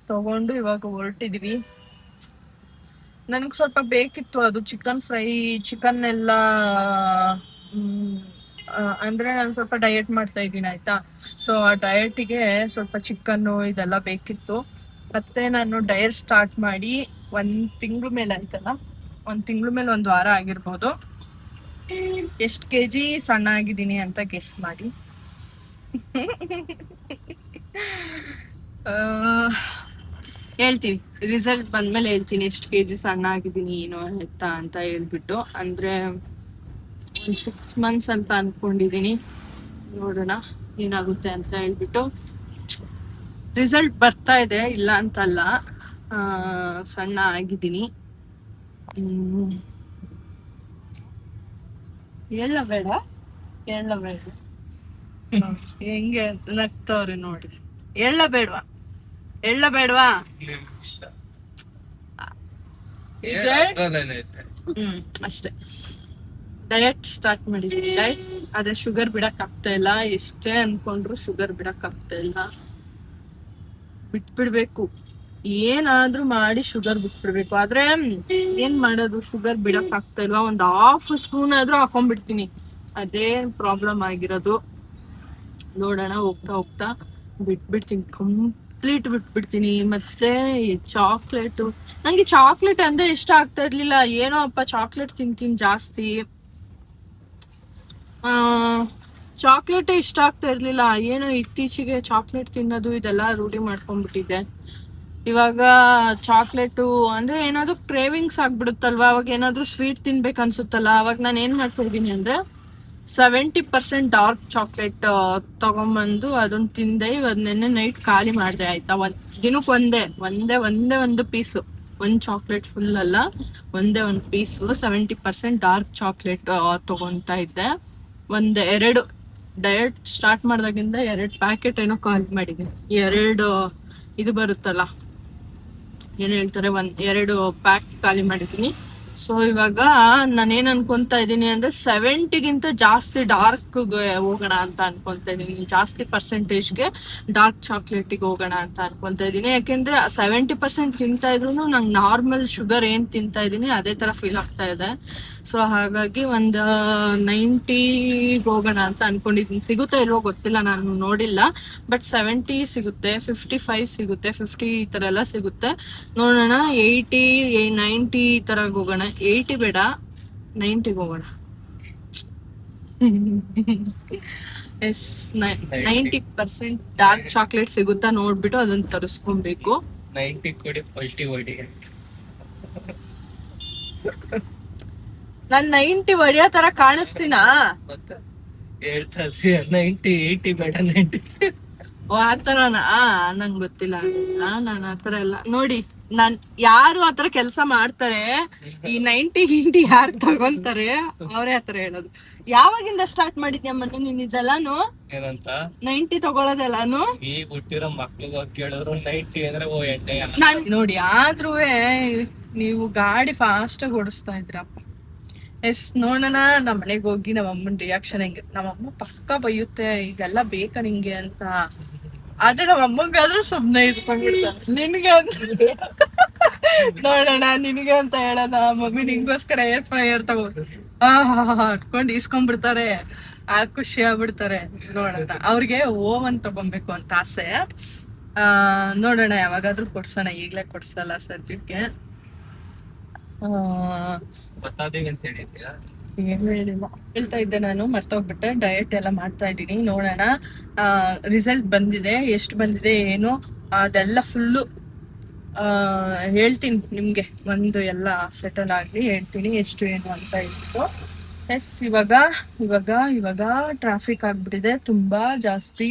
ತಗೊಂಡು ಇವಾಗ ಹೊರಟಿದ್ವಿ. ನನಗೆ ಸ್ವಲ್ಪ ಬೇಕಿತ್ತು ಅದು ಚಿಕನ್ ಫ್ರೈ, ಚಿಕನ್ ಎಲ್ಲ. ಅಂದ್ರೆ ನಾನು ಸ್ವಲ್ಪ ಡಯಟ್ ಮಾಡ್ತಾ ಇದ್ದೀನಿ ಆಯ್ತಾ. ಸೊ ಆ ಡಯಟಿಗೆ ಸ್ವಲ್ಪ ಚಿಕನ್ನು ಇದೆಲ್ಲ ಬೇಕಿತ್ತು. ಮತ್ತೆ ನಾನು ಡಯಟ್ ಸ್ಟಾರ್ಟ್ ಮಾಡಿ 1 ತಿಂಗಳ ಮೇಲೆ ಆಯ್ತಲ್ಲ, 1 ತಿಂಗಳ ಮೇಲೆ 1 ವಾರ ಆಗಿರ್ಬೋದು. ಎಷ್ಟು kg ಸಣ್ಣ ಆಗಿದ್ದೀನಿ ಅಂತ ಗೆಸ್ ಮಾಡಿ. ಹೇಳ್ತೀನಿ, ರಿಸಲ್ಟ್ ಬಂದ್ಮೇಲೆ ಹೇಳ್ತೀನಿ ಎಷ್ಟು kg ಸಣ್ಣ ಆಗಿದ್ದೀನಿ ಏನೋ ಎತ್ತ ಅಂತ ಹೇಳ್ಬಿಟ್ಟು. ಅಂದ್ರೆ 6 months ಅಂತ ಅನ್ಕೊಂಡಿದೀನಿ, ನೋಡೋಣ ಏನಾಗುತ್ತೆ ಅಂತ ಹೇಳ್ಬಿಟ್ಟು. ರಿಸಲ್ಟ್ ಬರ್ತಾ ಇದೆ, ಇಲ್ಲ ಅಂತಲ್ಲ. ಸಣ್ಣ ಆಗಿದ್ದೀನಿ. ಎಲ್ಲ ಬೇಡ ಹೆಂಗೆ ನಗ್ತವ್ರೆ ನೋಡಿ. ಎಳ್ಳ ಬೇಡವಾ? ಅಷ್ಟೇ. ಡಯಟ್ ಸ್ಟಾರ್ಟ್ ಮಾಡಿದೀನಿ. ಡಯಟ್ ಆದ್ರೆ ಶುಗರ್ ಬಿಡಕ್ ಆಗ್ತಾ ಇಲ್ಲ, ಎಷ್ಟೇ ಅನ್ಕೊಂಡ್ರು ಶುಗರ್ ಬಿಡಕ್ ಆಗ್ತಾ ಇಲ್ಲ. ಬಿಟ್ಬಿಡ್ಬೇಕು, ಏನಾದ್ರೂ ಮಾಡಿ ಶುಗರ್ ಬಿಟ್ಬಿಡ್ಬೇಕು. ಆದ್ರೆ ಏನ್ ಮಾಡೋದು, ಶುಗರ್ ಬಿಡಕ್ ಆಗ್ತಾ ಇಲ್ವಾ. 1/2 ಸ್ಪೂನ್ ಆದ್ರೂ ಹಾಕೊಂಡ್ಬಿಡ್ತೀನಿ, ಅದೇ ಪ್ರಾಬ್ಲಮ್ ಆಗಿರೋದು. ನೋಡೋಣ, ಹೋಗ್ತಾ ಬಿಟ್ಬಿಡ್ತೀನಿ, ಕಂಪ್ಲೀಟ್ ಬಿಟ್ಬಿಡ್ತೀನಿ. ಮತ್ತೆ ಚಾಕ್ಲೇಟು, ನಂಗೆ ಚಾಕ್ಲೇಟ್ ಅಂದ್ರೆ ಇಷ್ಟ ಆಗ್ತಾ ಇರ್ಲಿಲ್ಲ. ಏನೋ ಅಪ್ಪ ಚಾಕ್ಲೇಟ್ ತಿಂತೀನಿ ಜಾಸ್ತಿ, ಚಾಕ್ಲೇಟೇ ಇಷ್ಟ ಆಗ್ತಾ ಇರ್ಲಿಲ್ಲ. ಏನೋ ಇತ್ತೀಚೆಗೆ ಚಾಕ್ಲೇಟ್ ತಿನ್ನೋದು ಇದೆಲ್ಲ ರೂಢಿ ಮಾಡ್ಕೊಂಡ್ಬಿಟ್ಟಿದೆ. ಇವಾಗ ಚಾಕ್ಲೇಟು ಅಂದ್ರೆ ಏನಾದ್ರು ಕ್ರೇವಿಂಗ್ಸ್ ಆಗ್ಬಿಡುತ್ತಲ್ವಾ, ಅವಾಗ ಏನಾದ್ರು ಸ್ವೀಟ್ ತಿನ್ಬೇಕು ಅನ್ಸುತ್ತಲ್ಲ. ಅವಾಗ ನಾನು ಏನ್ ಮಾಡ್ತಾ ಇದ್ದೀನಿ ಅಂದ್ರೆ 70% ಡಾರ್ಕ್ ಚಾಕ್ಲೇಟ್ ತಗೊಂಬಂದು ಅದನ್ನ ತಿಂದೆ. ಇವತ್ತು ನೆನ್ನೆ ನೈಟ್ ಖಾಲಿ ಮಾಡಿದೆ ಆಯ್ತಾ. ದಿನಕ್ಕೆ ಒಂದೇ ಪೀಸು, 1 ಚಾಕ್ಲೇಟ್ ಫುಲ್ ಅಲ್ಲ, ಒಂದೇ 1 ಪೀಸು 70% ಡಾರ್ಕ್ ಚಾಕ್ಲೇಟ್ ತಗೊಂತಾ ಇದ್ದೆ. 2 ಡಯಟ್ ಸ್ಟಾರ್ಟ್ ಮಾಡ್ದಾಗಿಂದ 2 ಪ್ಯಾಕೆಟ್ ಏನೋ ಖಾಲಿ ಮಾಡಿದ್ದೀನಿ. 2 ಇದು ಬರುತ್ತಲ್ಲ, ಏನ್ ಹೇಳ್ತಾರೆ, 2 ಪ್ಯಾಕ್ ಖಾಲಿ ಮಾಡಿದ್ದೀನಿ. ಸೊ ಇವಾಗ ನಾನೇನ್ ಅನ್ಕೊಂತಾ ಇದ್ದೀನಿ ಅಂದ್ರೆ 70ಗಿಂತ ಜಾಸ್ತಿ ಡಾರ್ಕ್ ಹೋಗೋಣ ಅಂತ ಅನ್ಕೊಂತಾ ಇದೀನಿ. ಜಾಸ್ತಿ ಪರ್ಸೆಂಟೇಜ್ಗೆ ಡಾರ್ಕ್ ಚಾಕ್ಲೇಟಿಗೆ ಹೋಗೋಣ ಅಂತ ಅನ್ಕೊಂತಾ ಇದೀನಿ. ಯಾಕೆಂದ್ರೆ 70% ತಿಂತಾ ಇದ್ರು ನಂಗೆ ನಾರ್ಮಲ್ ಶುಗರ್ ಏನ್ ತಿಂತಾ ಇದೀನಿ ಅದೇ ತರ ಫೀಲ್ ಆಗ್ತಾ ಇದೆ. ಸೊ ಹಾಗಾಗಿ 90 ಹೋಗೋಣ ಅಂತ ಅನ್ಕೊಂಡಿದೀನಿ. ಸಿಗುತ್ತಾ ಇಲ್ವೋ ಗೊತ್ತಿಲ್ಲ, ನಾನು ನೋಡಿಲ್ಲ. ಬಟ್ 70 ಸಿಗುತ್ತೆ, 55 ಸಿಗುತ್ತೆ, 50 ಈ ತರ ಎಲ್ಲ ಸಿಗುತ್ತೆ. ನೋಡೋಣ, 80 90 ಈ ತರ ಹೋಗೋಣ. 80 ಬೇಡ, 90 ಹೋಗೋಣ. ಎಸ್ 90% ಡಾರ್ಕ್ ಚಾಕ್ಲೇಟ್ ಸಿಗುತ್ತಾ ನೋಡ್ಬಿಟ್ಟು ಅದನ್ನ ತರಿಸ್ಕೊಬೇಕು. 90 ಕೊಡಿ ಪಲ್ಟಿ ಹೊಡಿ. ನಾನ್ 90 ಹೊಡಿಯೋ ತರ ಕಾಣಿಸ್ತೀನಾ? ಮತ್ತೆ ಹೇಳ್ತಾ 90 80 ಬೇಡ 90. ಓ ಆತರನಾ? ನಂಗೆ ಗೊತ್ತಿಲ್ಲ. ನಾನು ಆತರ ಎಲ್ಲ ನೋಡಿ, ನಾನ್ ಯಾರು ಆತರ ಕೆಲಸ ಮಾಡ್ತಾರೆ ಈ 90 ಗಿಂಟಿ ಯಾರು ತಗೊಂತಾರೆ ಅವರೇ ಆತರ ಹೇಳೋದು. ಯಾವಾಗಿಂದ ಸ್ಟಾರ್ಟ್ ಮಾಡಿದ್ಯಮ್ಮ ನೀನ್ ಇದೆಲ್ಲಾನು? ಏನಂತ 90 ತಗೊಳ್ಳೋದೆಲ್ಲಾನು? ಈಗ ಹುಟ್ಟಿರೋ ಮಕ್ಳಿಗೆ ಹೋಗಿ ಕೇಳಿದ್ರು 90 ಅಂದ್ರೆ ಓ ಎಣ್ಣೆ. ನಾನ್ ನೋಡಿ ಆದ್ರೂ ನೀವು ಗಾಡಿ ಫಾಸ್ಟ್ ಆಗಿ ಓಡಿಸ್ತಾ ಇದ್ರಪ್ಪ. ಎಸ್ ನೋಡೋಣ ನಮ್ಮ ಮನೆಗೆ ಹೋಗಿ ನಮ್ಮ ಅಮ್ಮನ ರಿಯಾಕ್ಷನ್ ಹೆಂಗೆ. ನಮ್ಮಮ್ಮ ಪಕ್ಕ ಬೈಯುತ್ತೆ ಇದೆಲ್ಲ ಬೇಕಾ ನಿಂಗೆ ಅಂತ. ಆದ್ರೆ ನಮ್ಮ ಅಮ್ಮಂಗಾದ್ರೂ ಸುಮ್ನೆ ಇಸ್ಕೊಂಡ್ಬಿಡ್ತಾರೆ. ನಿನ್ಗೆ ಅಂತ ನೋಡೋಣ, ನಿನಗೆ ಅಂತ ಹೇಳೋಣ ಮಮ್ಮಿ ನಿಂಗೋಸ್ಕರ ಏರ್ ಫ್ರೈಯರ್ ತಗೊಂಡು ಅನ್ಕೊಂಡು ಇಸ್ಕೊಂಡ್ಬಿಡ್ತಾರೆ. ಖುಷಿ ಆಗ್ಬಿಡ್ತಾರೆ. ನೋಡೋಣ, ಅವ್ರಿಗೆ ಓವನ್ ತಗೊಬೇಕು ಅಂತ ಆಸೆ. ನೋಡೋಣ ಯಾವಾಗಾದ್ರೂ ಕೊಡ್ಸೋಣ, ಈಗ್ಲೇ ಕೊಡ್ಸಲ್ಲ ಸದ್ಯಕ್ಕೆ. ಗೊತ್ತಾದೀವಿ ಅಂತ ಹೇಳಿದ್ಯಾ? ಏನು ಹೇಳಿಲ್ಲ, ಹೇಳ್ತಾ ಇದ್ದೆ ನಾನು ಮರ್ತೋಗ್ಬಿಟ್ಟೆ. ಡಯಟ್ ಎಲ್ಲ ಮಾಡ್ತಾ ಇದ್ದೀನಿ. ನೋಡೋಣ ರಿಸಲ್ಟ್ ಬಂದಿದೆ, ಎಷ್ಟು ಬಂದಿದೆ ಏನು ಅದೆಲ್ಲ ಫುಲ್ಲು ಹೇಳ್ತೀನಿ ನಿಮ್ಗೆ. ಒಂದು ಎಲ್ಲ ಸೆಟಲ್ ಆಗ್ಲಿ ಹೇಳ್ತೀನಿ ಎಷ್ಟು ಏನು ಅಂತ ಹೇಳ್ಬಿಟ್ಟು. ಎಸ್ ಇವಾಗ ಇವಾಗ ಇವಾಗ ಟ್ರಾಫಿಕ್ ಆಗ್ಬಿಟ್ಟಿದೆ ತುಂಬಾ ಜಾಸ್ತಿ.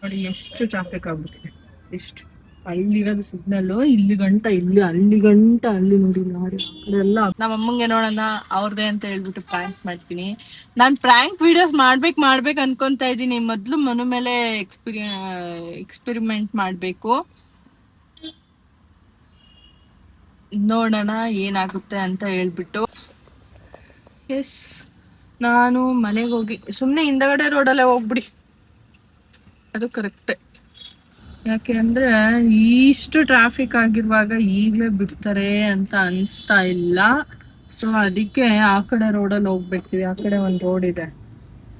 ನೋಡಿ ಎಷ್ಟು ಟ್ರಾಫಿಕ್ ಆಗ್ಬಿಟ್ಟಿದೆ. ಇಷ್ಟು ಅಲ್ಲಿರೋದು ಸಿಗ್ನಲ್ ಇಲ್ಲಿ ಗಂಟ, ಇಲ್ಲಿ ಅಲ್ಲಿ ಗಂಟ, ಅಲ್ಲಿ ನೋಡಿ ಲಾರಿ ಎಲ್ಲ. ನಮ್ಮ ಅಮ್ಮಂಗೆ ನೋಡೋಣ ಅವ್ರದೇ ಅಂತ ಹೇಳ್ಬಿಟ್ಟು ಪ್ರ್ಯಾಂಕ್ ಮಾಡ್ತೀನಿ. ನಾನ್ ಪ್ರ್ಯಾಂಕ್ ವಿಡಿಯೋಸ್ ಮಾಡ್ಬೇಕು ಅನ್ಕೊಂತ ಇದ್ದೀನಿ. ಮೊದ್ಲು ಮನು ಮೇಲೆ ಎಕ್ಸ್ಪೆರಿಮೆಂಟ್ ಮಾಡ್ಬೇಕು. ನೋಡೋಣ ಏನಾಗುತ್ತೆ ಅಂತ ಹೇಳ್ಬಿಟ್ಟು. ಎಸ್ ನಾನು ಮನೆಗೆ ಹೋಗಿ ಸುಮ್ನೆ ಹಿಂದಗಡೆ ರೋಡಲ್ಲೇ ಹೋಗ್ಬಿಡಿ, ಅದು ಕರೆಕ್ಟ್. ಯಾಕೆ ಅಂದ್ರೆ ಇಷ್ಟು ಟ್ರಾಫಿಕ್ ಆಗಿರುವಾಗ ಈಗಲೇ ಬಿಡ್ತಾರೆ ಅಂತ ಅನಿಸ್ತಾ ಇಲ್ಲ. ಸೊ ಅದಕ್ಕೆ ಆ ಕಡೆ ರೋಡಲ್ಲಿ ಹೋಗ್ಬಿಡ್ತೀವಿ. ಆ ಕಡೆ ಒಂದು ರೋಡ್ ಇದೆ,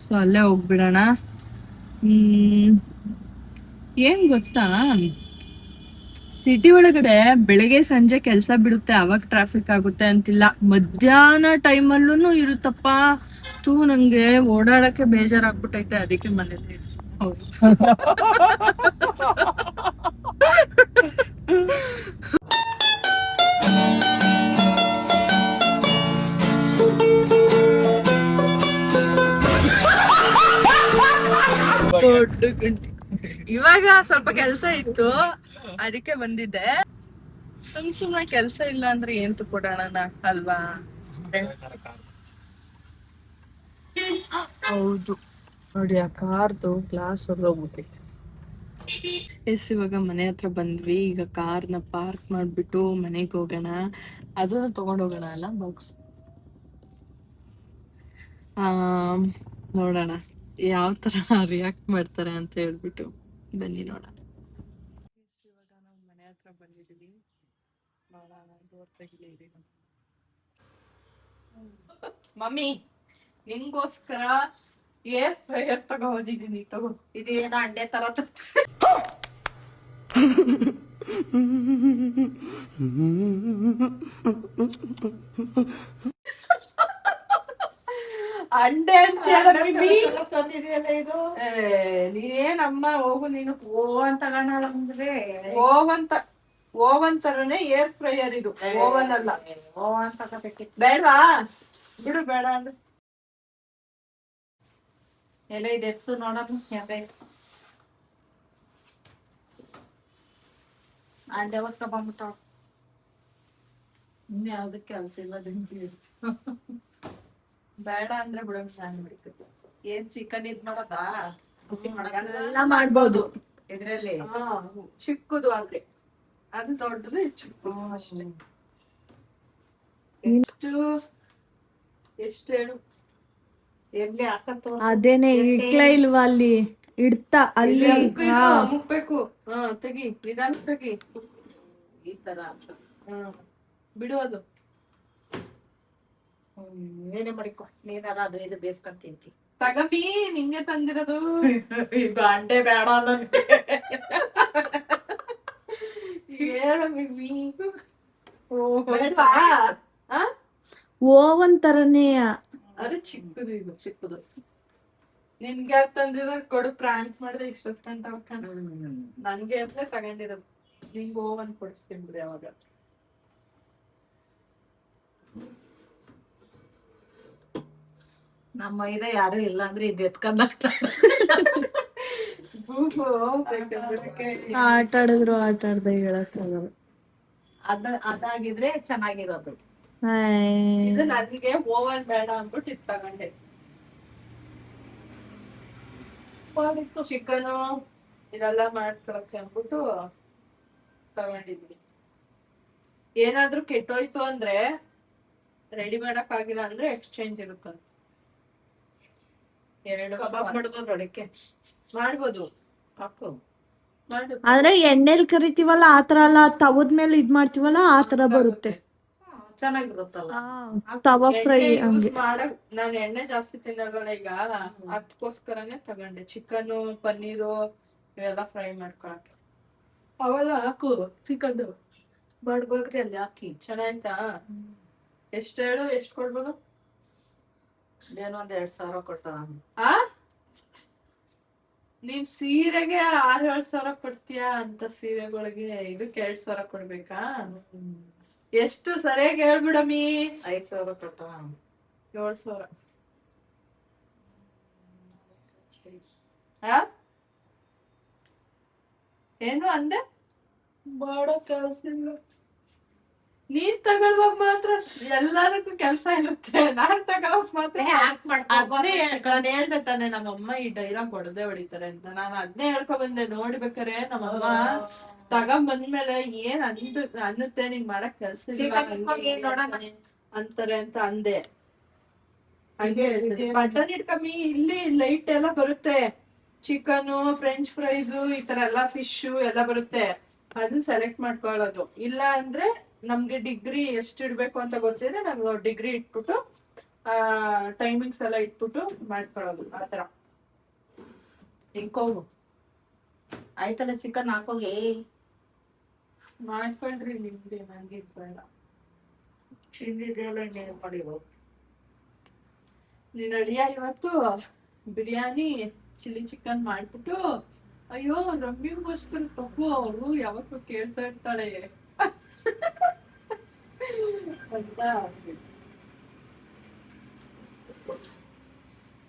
ಸೊ ಅಲ್ಲೇ ಹೋಗ್ಬಿಡೋಣ. ಏನ್ ಗೊತ್ತಾ, ಸಿಟಿ ಒಳಗಡೆ ಬೆಳಗ್ಗೆ ಸಂಜೆ ಕೆಲಸ ಬಿಡುತ್ತೆ ಅವಾಗ ಟ್ರಾಫಿಕ್ ಆಗುತ್ತೆ ಅಂತಿಲ್ಲ, ಮಧ್ಯಾಹ್ನ ಟೈಮಲ್ಲೂ ಇರುತ್ತಪ್ಪ. ನಂಗೆ ಓಡಾಡಕ್ಕೆ ಬೇಜಾರಾಗ್ಬಿಟ್ಟೈತೆ, ಅದಕ್ಕೆ ಮನೇಲಿ. ಹೌದು ಇವಾಗ ಸ್ವಲ್ಪ ಕೆಲ್ಸ ಇತ್ತು ಅದಕ್ಕೆ ಬಂದಿದ್ದೆ. ಸುಮ್ನೆ ಕೆಲ್ಸ ಇಲ್ಲ ಅಂದ್ರೆ ಏನ್ ಕೊಡೋಣ ಅಲ್ವಾ? ಹೌದು ನೋಡಿ, ಆ ಕಾರ್ದು ಗ್ಲಾಸ್ ಹೊರಗೋಗ್ಬಿಟ್ಟೈತೆ. ಎಸ್ ಇವಾಗ ಮನೆ ಹತ್ರ ಬಂದ್ವಿ. ಈಗ ಕಾರ್ನ ಪಾರ್ಕ್ ಮಾಡ್ಬಿಟ್ಟು ಮನೆಗೆ ಹೋಗೋಣ. ಅದನ್ನ ತಗೊಂಡೋಗೋಣ ಅಲ್ಲ ಬಾಕ್ಸ್. ನೋಡೋಣ ಯಾವ ತರ ರಿಯಾಕ್ಟ್ ಮಾಡ್ತಾರೆ ಅಂತ ಹೇಳ್ಬಿಟ್ಟು ಬನ್ನಿ ನೋಡೋಣ. ಇವಾಗ ನಾವು ಮನೆ ಹತ್ರ ಬಂದಿದ್ದೀವಿ. ನೋಡೋಣ ಡೋರ್ ತೆಗಿಲಿ. ಮಮ್ಮಿ ನಿಂಗೋಸ್ಕರ ಏರ್ ಫ್ರೈಯರ್ ತಗೋದಿದ್ದೀನಿ, ತಗೋ. ಇದೇನೋ ಅಂಡೆ ತರ ಅಂಡೆ ನೀನೇನಮ್ಮ ಹೋಗು ನೀನು. ಓವನ್ ತಗೋಣ ಅಂದ್ರೆ ಓವನ್ ತರನೇ ಏರ್ ಫ್ರೈಯರ್ ಇದು, ಓವನ್ ಅಲ್ಲ. ಓವನ್ ತಗೋಬೇಕಿತ್ತು, ಬೇಡವಾ? ಬಿಡು, ಬೇಡ ಅಂದ್ರೆ ಎಲ್ಲ ಇದೆ. ಎತ್ತು ನೋಡಮ್ಮ ಅಂಡೆ ಹೊತ್ತು ತಗೊಂಡ್ಬಿಟ್ಟ. ಇನ್ನು ಯಾವ್ದಕ್ಕೆ ಕೆಲಸ ಇಲ್ಲ ಬೇಡ ಅಂದ್ರೆ ಬಿಡೋಣ. ನಾನು ಬಿಡ್ಬೇಕು. ಏನ್ ಚಿಕನ್ ಇದ್ ಮಾಡದಾ ಎಲ್ಲ ಮಾಡ್ಬೋದು ಇದ್ರಲ್ಲಿ. ಚಿಕ್ಕದು ಆದ್ರೆ ಅದು ದೊಡ್ಡದು ಚಿಕ್ಕ ಅಷ್ಟೇ. ಎಷ್ಟು ಹೇಳು? ಎಲ್ಲಿ ಹಾಕತ್ತು ಅದೇನೆ ಇಟ್ಲಾ ಇಲ್ವಾ ಅಲ್ಲಿ ಇಡ್ತಾ ಅಲ್ಲಿ ಮುಗ್ಬೇಕು. ತೆಗಿ, ನಿಧಾನ ತೆಗಿ. ಈ ತರ ಬಿಡು. ಅದು ಏನೇ ಮಾಡಿಕೊ, ನೀನಾರ ಅದು ಇದು ಬೇಸ್ಕೊಂಡ್ ತಿಂತಿ. ತಗಬಿ, ನಿಂಗೆ ತಂದಿರೋದು. ಈಗ ಅಂಡೆ ಬೇಡ ನನ್ಗೆ. ಓವನ್ ತರನೇ. ಅದು ಚಿಕ್ಕದು, ಇದು ಚಿಕ್ಕದು. ನಿನ್ಗೆ ಯಾರು ತಂದಿದ್ರು ಕೊಡು, ಪ್ರಾಂಕ್ ಮಾಡಿದೆ ಇಷ್ಟೊತ್ಕೊಂಡ್ ತಗೊಂಡು. ನನ್ಗೆ ಅಂದ್ರೆ ತಗೊಂಡಿರೋದು, ನಿಂಗೆ ಓವನ್ ಕೊಡಿಸ್ತೀನಿ ಬಿಡಿ ಅವಾಗ. ನಮ್ಮ ಮೈದ ಯಾರು ಇಲ್ಲ ಅಂದ್ರೆ ಇದು ಎತ್ಕೊಂಡ ಆಟ ಆಡಿದ್ರು ಆಟ ಆಡ್ದೆ ಹೇಳಕ್ಕಾಗಲ್ಲ. ಅದಾಗಿದ್ರೆ ಚೆನ್ನಾಗಿರೋದು. ಇದು ನನಗೆ ಓವನ್ ಬೇಡ ಅಂದ್ಬಿಟ್ಟು ಇದು ತಗೊಂಡೆ. ಚಿಕನು ಇದೆಲ್ಲ ಮಾಡ್ಕೊಳಕ್ಕೆ ಅಂದ್ಬಿಟ್ಟು ತಗೊಂಡಿದ್ವಿ. ಏನಾದ್ರೂ ಕೆಟ್ಟೋಯ್ತು ಅಂದ್ರೆ ರೆಡಿ ಮಾಡಕ್ ಆಗಿಲ್ಲ ಅಂದ್ರೆ ಎಕ್ಸ್ಚೇಂಜ್ ಇರುತ್ತಂತ. ಕಬಾಬ್ ಮಾಡ್ಬೋದು ಅಡಿಕೆ ಮಾಡ್ಬೋದು, ಹಾಕು. ಆದ್ರೆ ಎಣ್ಣೆಲ್ ಕರಿತೀವಲ್ಲ ಆತರ ಅಲ್ಲ, ತವದ್ ಮೇಲೆ ಇದ್ ಮಾಡ್ತೀವಲ್ಲ ಆತರ ಬರುತ್ತೆ. ಚೆನ್ನಾಗಿರುತ್ತಲ್ಲ. ತವಾ ಫ್ರೈ ಯೂಸ್ ಹಂಗೆ. ಮಾಡಕ್ ನಾನು ಎಣ್ಣೆ ಜಾಸ್ತಿ ತಿನ್ನಲ್ವಲ್ಲ ಈಗ, ಅದಕ್ಕೋಸ್ಕರನೇ ತಗೊಂಡೆ. ಚಿಕನ್ ಪನ್ನೀರು ಇವೆಲ್ಲ ಫ್ರೈ ಮಾಡ್ಕೊಳಕ್ಕೆ. ಅವೆಲ್ಲ ಹಾಕು. ಚಿಕನ್ ಮಾಡ್ಬೇಕ್ರಿ ಅಲ್ಲಿ ಹಾಕಿ. ಚೆನ್ನಾಯ್ತಾ? ಎಷ್ಟು ಹೇಳು, ಎಷ್ಟು ಕೊಡ್ಬೋದು? ಏನೋ 2,000 ಕೊಟ್ಟ. ಆ ನೀನ್ ಸೀರೆಗೆ 6-7 ಸಾವಿರ ಕೊಡ್ತೀಯಾ ಅಂತ ಸೀರೆಗಳಿಗೆ, ಇದಕ್ಕೆ 2,000 ಕೊಡ್ಬೇಕಾ? ಎಷ್ಟು ಸರಿಯಾಗಿ ಹೇಳ್ಬಿಡಮ್ಮಿ. 5,000 ಕೊಟ್ಟ. 7,000. ಏನು ಅಂದೆ? ಮಾಡಕ್ ಆಗ್ತಿಲ್ಲ. ನೀನ್ ತಗೊಳ್ವಾಗ ಮಾತ್ರ ಎಲ್ಲದಕ್ಕೂ ಕೆಲ್ಸ ಇರುತ್ತೆ, ನಾನ್ ತಗೊಳಕ್ ಮಾತ್ರ ನಾನ್ ಹೇಳ್ದೆ ತಾನೆ ನಮ್ಮಮ್ಮ ಈ ಡೈಲಾಗ್ ಹೊಡೆದೇ ಹೊಡಿತಾರೆ ಅಂತ. ನಾನು ಅದ್ನೇ ಹೇಳ್ಕೊ ಬಂದೆ. ನೋಡ್ಬೇಕಾರೆ ನಮ್ಮಮ್ಮ ತಗೊಂಬಂದ್ಮೇಲೆ ಏನ್ ಅನ್ನುತ್ತೆ, ನಿಂಗ್ ಮಾಡಕ್ ಕೆಲ್ಸ ಅಂತಾರೆ ಅಂತ ಅಂದೆ. ಹಂಗೆ ಹೇಳ್ತಾರೆ. ಬಟನ್ ಇಟ್ಕಮ್ಮಿ, ಇಲ್ಲಿ ಲೈಟ್ ಎಲ್ಲ ಬರುತ್ತೆ. ಚಿಕನು, ಫ್ರೆಂಚ್ ಫ್ರೈಸು, ಈ ತರ ಎಲ್ಲಾ ಫಿಶ್ ಎಲ್ಲ ಬರುತ್ತೆ. ಅದನ್ನ ಸೆಲೆಕ್ಟ್ ಮಾಡ್ಕೊಳ್ಳೋದು. ಇಲ್ಲ ಅಂದ್ರೆ ನಮ್ಗೆ ಡಿಗ್ರಿ ಎಷ್ಟು ಇಡ್ಬೇಕು ಅಂತ ಗೊತ್ತಿದ್ರೆ ನಾವು ಡಿಗ್ರಿ ಇಟ್ಬಿಟ್ಟು ಟೈಮಿಂಗ್ಸ್ ಎಲ್ಲ ಇಟ್ಬಿಟ್ಟು ಮಾಡ್ಕೊಳ್ಳೋದು. ಆತರ ತಿನ್ಕೋಗು. ಆಯ್ತಲ್ಲ, ಚಿಕನ್ ಹಾಕೋಗಿ ಮಾಡ್ಕೊಳ್ರಿ. ನಿಮ್ಗೆ ನಂಗೆ ಬೇಡ. ಚಿಂದಿದೆಲ್ಲ ಇನ್ನೇನು ಮಾಡಿರೋ. ನೀನ್ ಅಳಿಯ ಇವತ್ತು ಬಿರಿಯಾನಿ ಚಿಲ್ಲಿ ಚಿಕನ್ ಮಾಡ್ಬಿಟ್ಟು, ಅಯ್ಯೋ ರಮ್ಯಗೋಸ್ಕರ ತಗೋ, ಅವಳು ಯಾವತ್ತೂ ಕೇಳ್ತಾ ಇರ್ತಾಳೆ ಅಂತ.